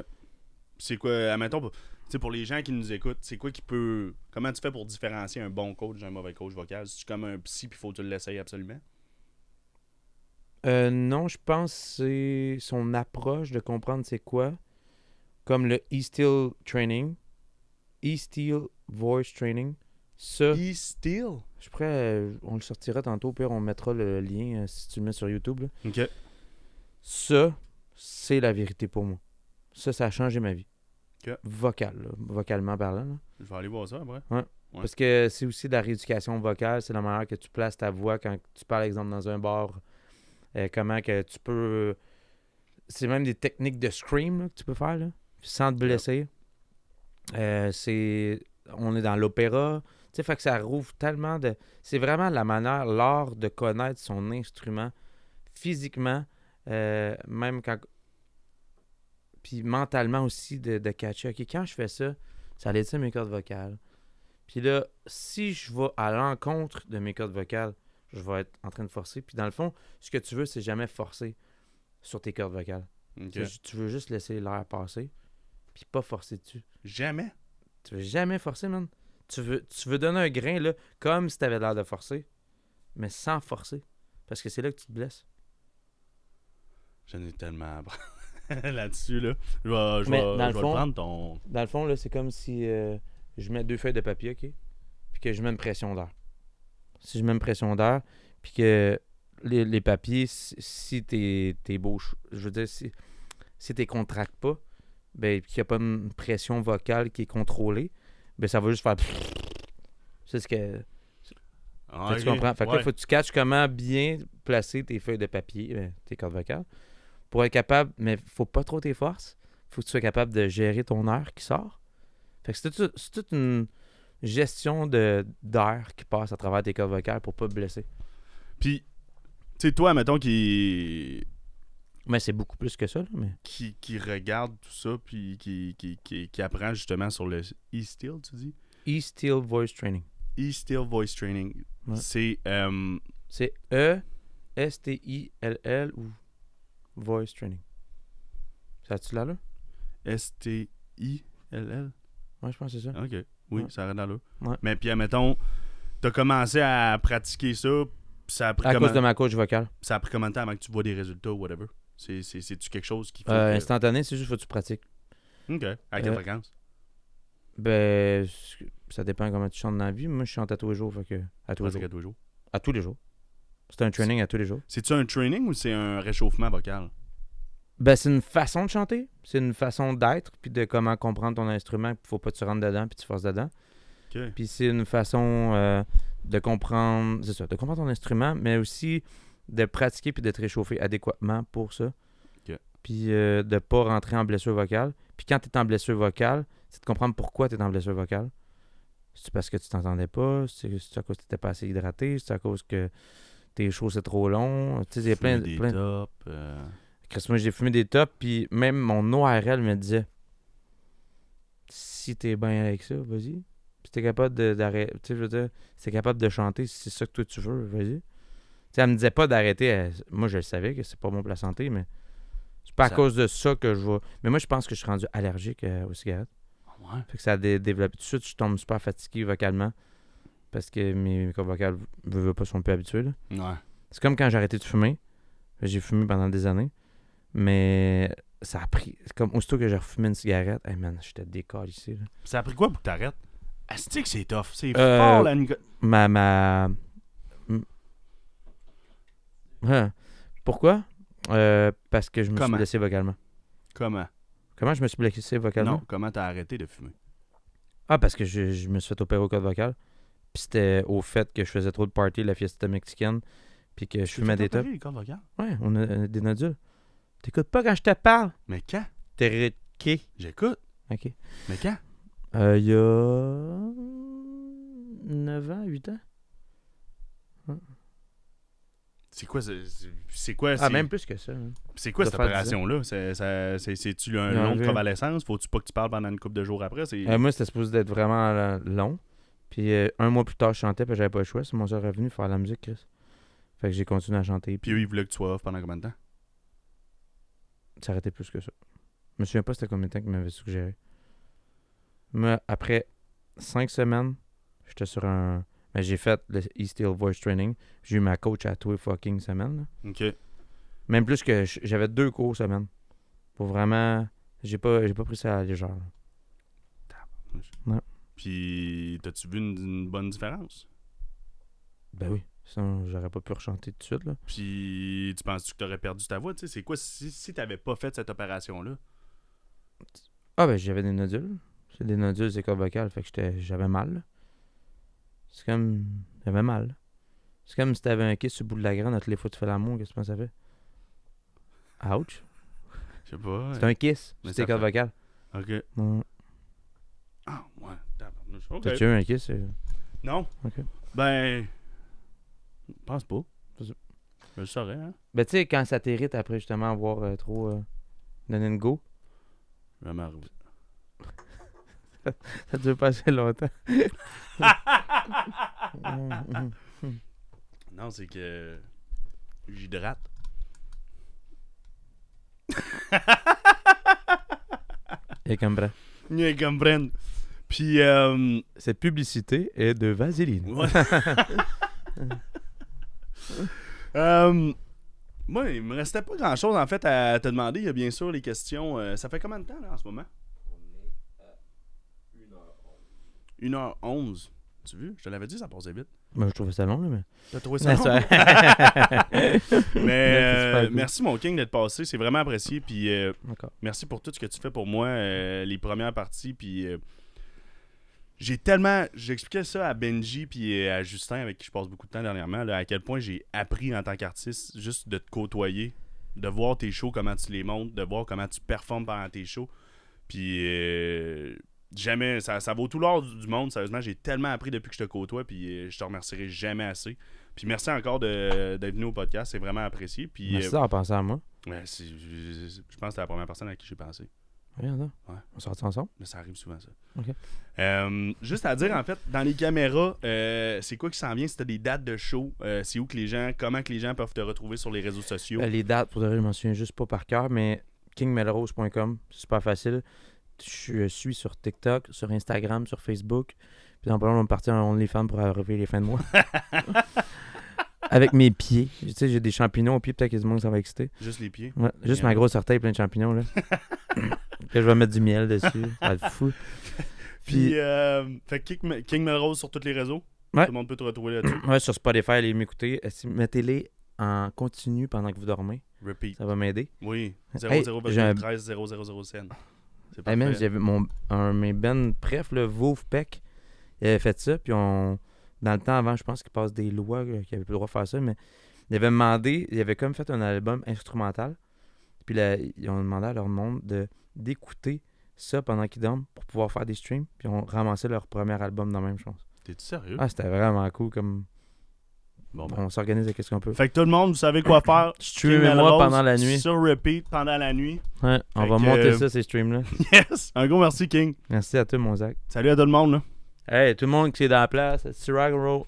C'est quoi, admettons, pour les gens qui nous écoutent, c'est quoi qui peut... Comment tu fais pour différencier un bon coach d'un mauvais coach vocal? C'est-tu comme un psy puis faut que tu l'essayes absolument? Non, je pense que c'est son approche de comprendre c'est quoi. Comme le E-Steel Training. E-Steel Voice Training. Ça, E-Steel? je suis prêt, on le sortira tantôt, au pire on mettra le lien si tu le mets sur YouTube. Là. OK. Ça, c'est la vérité pour moi. Ça a changé ma vie. OK. Vocalement parlant. Là. Je vais aller voir ça après. Ouais. Parce que c'est aussi de la rééducation vocale. C'est la manière que tu places ta voix quand tu parles, exemple, dans un bar. Comment que tu peux... C'est même des techniques de scream là, que tu peux faire là, sans te blesser. On est dans l'opéra. Tu sais, fait que ça rouvre tellement de... C'est vraiment la manière, l'art de connaître son instrument physiquement, même quand... Puis mentalement aussi, de catcher. OK, quand je fais ça, ça allait mes cordes vocales. Puis là, si je vais à l'encontre de mes cordes vocales, je vais être en train de forcer. Puis dans le fond, ce que tu veux, c'est jamais forcer sur tes cordes vocales. Okay. Tu veux juste laisser l'air passer, puis pas forcer dessus. Jamais? Tu veux jamais forcer, man. Tu veux donner un grain, là, comme si t'avais l'air de forcer, mais sans forcer. Parce que c'est là que tu te blesses. J'en ai tellement là-dessus, là. Je vais le prendre ton... Dans le fond, là, c'est comme si je mets 2 feuilles de papier, OK? Puis que je mets une pression d'air. Si je mets une pression d'air, puis que les papiers, si t'es beau, je veux dire, si t'es contractes pas, ben, puis qu'il n'y a pas une pression vocale qui est contrôlée, ben ça va juste faire... C'est ce que... Ah, tu comprends? Fait que là, il faut que tu catches comment bien placer tes feuilles de papier, tes cordes vocales, pour être capable, mais faut pas trop tes forces. Faut que tu sois capable de gérer ton air qui sort. Fait que c'est toute une gestion d'air qui passe à travers tes cordes vocales pour pas te blesser. Puis, tu sais, toi, mettons, qui c'est beaucoup plus que ça, là, mais... Qui regarde tout ça, puis qui apprend justement sur le E-Steel, tu dis? E-Steel Voice Training. E-Steel Voice Training. Ouais. C'est... C'est E-S-T-I-L-L ou Voice Training. Ça a-tu là? S-T-I-L-L? Ouais, je pense que c'est ça. OK. Oui, ça arrête là. Ouais. Mais puis, admettons, t'as commencé à pratiquer ça, ça a pris à cause de ma coach vocale. Ça a pris combien de temps avant que tu vois des résultats ou whatever? C'est-tu quelque chose qui faut instantané, c'est juste faut que tu pratiques. OK. À quelle fréquence? Ben, ça dépend comment tu chantes dans la vie. Moi, je chante à tous les jours. Fait que à tous les jours. À tous les jours. C'est un training à tous les jours. C'est-tu un training ou c'est un réchauffement vocal? Ben, c'est une façon de chanter. C'est une façon d'être, puis de comment comprendre ton instrument. Puis faut pas que tu rentres dedans, puis tu forces dedans. OK. Puis c'est une façon de comprendre... C'est ça, de comprendre ton instrument, mais aussi de pratiquer puis de te réchauffer adéquatement pour ça. OK. Puis de pas rentrer en blessure vocale. Puis quand tu es en blessure vocale, c'est de comprendre pourquoi tu es en blessure vocale. C'est parce que tu t'entendais pas, c'est à cause que tu n'étais pas assez hydraté, c'est à cause que tes shows c'est trop long. Tu sais, il y a plein de tops. Chris, moi j'ai fumé des tops, puis même mon ORL me disait si t'es bien avec ça, vas-y. Puis t'es capable d'arrêter, tu sais, je veux dire, si t'es capable de chanter, si c'est ça que toi tu veux, vas-y. Tu sais, elle me disait pas d'arrêter. Moi, je le savais que c'est pas bon pour la santé, mais c'est pas à cause de ça que je vais. Mais moi, je pense que je suis rendu allergique aux cigarettes. Ouais. Fait que ça a développé. Tout de suite, je tombe super fatigué vocalement parce que mes cordes vocales pas sont plus habituées. Là. Ouais. C'est comme quand j'ai arrêté de fumer. J'ai fumé pendant des années. Mais ça a pris. C'est comme aussitôt que j'ai refumé une cigarette, hey man, j'étais décolle ici. Là. Ça a pris quoi pour que t'arrêtes? Est-ce que c'est tough? C'est fort la nicotine. Pourquoi? Parce que je me suis blessé vocalement. Comment je me suis blessé vocalement? Non, comment t'as arrêté de fumer? Ah, parce que je me suis fait opérer aux cordes vocales. Puis c'était au fait que je faisais trop de party la fiesta mexicaine. Puis que je fumais des tops. Les cordes vocales? Ouais, on a des nodules. T'écoutes pas quand je te parle? Mais quand? T'es OK. J'écoute. OK. Mais quand? Il y a 9 ans, 8 ans. C'est quoi, c'est quoi, Ah, même plus que ça. Hein. c'est quoi Ça cette fait 10 ans. opération-là? C'est-tu un Ils ont long de enlevé. convalescence? Faut-tu pas que tu parles pendant une couple de jours après? Moi, c'était supposé d'être vraiment long. Puis un mois plus tard, je chantais, puis j'avais pas le choix. C'est mon seul revenu faire la musique, Chris. Fait que j'ai continué à chanter. Puis eux, ils voulaient que tu sois off pendant combien de temps? Ça arrêtait plus que ça. Je me souviens pas c'était combien de temps qu'ils m'avaient suggéré. Mais après 5 semaines, j'étais sur un... Mais j'ai fait le E-Steel Voice Training. J'ai eu ma coach à tous les fucking semaines. Là. OK. Même plus que... J'avais 2 cours semaine. Pour vraiment... J'ai pas pris ça à la légère. Là. Ouais. Puis, t'as-tu vu une bonne différence? Ben oui. Sinon, j'aurais pas pu rechanter tout de suite. Là. Puis, tu penses-tu que t'aurais perdu ta voix? Tu sais, c'est quoi si t'avais pas fait cette opération-là? Ah ben j'avais des nodules. C'est des nodules des cordes vocales. Fait que j'avais mal. Là. C'est comme... J'avais mal. Là. C'est comme si t'avais un kiss sur le bout de la graine à toutes les fois que tu fais l'amour. Qu'est-ce que tu penses que ça fait? Ouch. Je sais pas. C'est un kiss. Mais C'est tes ça cordes fait- vocales. OK. Non. Ah, ouais. Tabarnouche. OK. T'as-tu eu un kiss? Non? OK. Ben... Je pense pas. C'est ça. Je le saurais, hein? Ben tu sais, quand ça t'irrite après justement avoir trop donné une go, Vraiment arrivé. ça dure pas assez longtemps. Non, c'est que... J'hydrate. Et comme bras. Ils comprennent. Puis, Cette publicité est de vaseline. ouais. Moi, il me restait pas grand-chose, en fait, à te demander. Il y a bien sûr les questions. Ça fait combien de temps, là, en ce moment? On est à 1h11. Tu vu? Je te l'avais dit, ça passait vite. Moi, je trouvais ça long, là, mais... T'as trouvé ça long? Mais merci, mon King, d'être passé. C'est vraiment apprécié. Puis D'accord. merci pour tout ce que tu fais pour moi, les premières parties. Puis j'expliquais ça à Benji puis à Justin, avec qui je passe beaucoup de temps dernièrement, là, à quel point j'ai appris en tant qu'artiste juste de te côtoyer, de voir tes shows, comment tu les montes, de voir comment tu performes pendant tes shows. Puis jamais, ça vaut tout l'or du monde. Sérieusement, j'ai tellement appris depuis que je te côtoie, puis je te remercierai jamais assez. Puis merci encore d'être venu au podcast, c'est vraiment apprécié. Puis Merci d'avoir pensé à moi. ouais, je pense que c'est la première personne à qui j'ai pensé. Regarde ça. Ouais. On sortit ensemble. Mais ça arrive souvent, ça. OK. Juste à dire, en fait, dans les caméras, c'est quoi qui s'en vient? Si t'as des dates de show, c'est où que les gens, comment que les gens peuvent te retrouver sur les réseaux sociaux? Les dates, pour de vrai, je m'en souviens juste pas par cœur, mais kingmelrose.com, c'est super facile. Je suis sur TikTok, sur Instagram, sur Facebook. Puis dans pas longtemps, on va partir en OnlyFans pour arriver les fins de mois. Avec mes pieds. Tu sais, j'ai des champignons aux pieds, peut-être que ça va exciter. Juste les pieds? Ouais, juste Bien. ma grosse orteille plein de champignons, là. Que je vais mettre du miel dessus. Ça va être fou. Puis, fait que King Melrose sur tous les réseaux. Ouais. Tout le monde peut te retrouver là-dessus. Ouais, sur Spotify, allez m'écouter. Mettez-les en continu pendant que vous dormez. Repeat. Ça va m'aider. Oui. Hey, 00,13 000 cents. C'est Hey man, parfait. j'avais mes Ben Pref, le Wolfpack, il avait fait ça, puis dans le temps avant, je pense qu'il passe des lois qui avaient plus le droit de faire ça, mais il avait demandé, il avait comme fait un album instrumental, puis là, ils ont demandé à leur monde d'écouter ça pendant qu'ils dorment pour pouvoir faire des streams, puis ils ont ramassé leur premier album dans la même chose. T'es-tu sérieux? Ah, c'était vraiment cool, comme Bon, ben. on s'organise avec ce qu'on peut. Fait que tout le monde, vous savez quoi faire. Streamez-moi King Melrose pendant la nuit. Sur repeat pendant la nuit. Ouais, on Fait va que, monter ça, ces streams-là. Yes! Un gros merci, King. Merci à toi, mon Zach. Salut à tout le monde, là. Hey, tout le monde qui est dans la place, c'est rock and roll.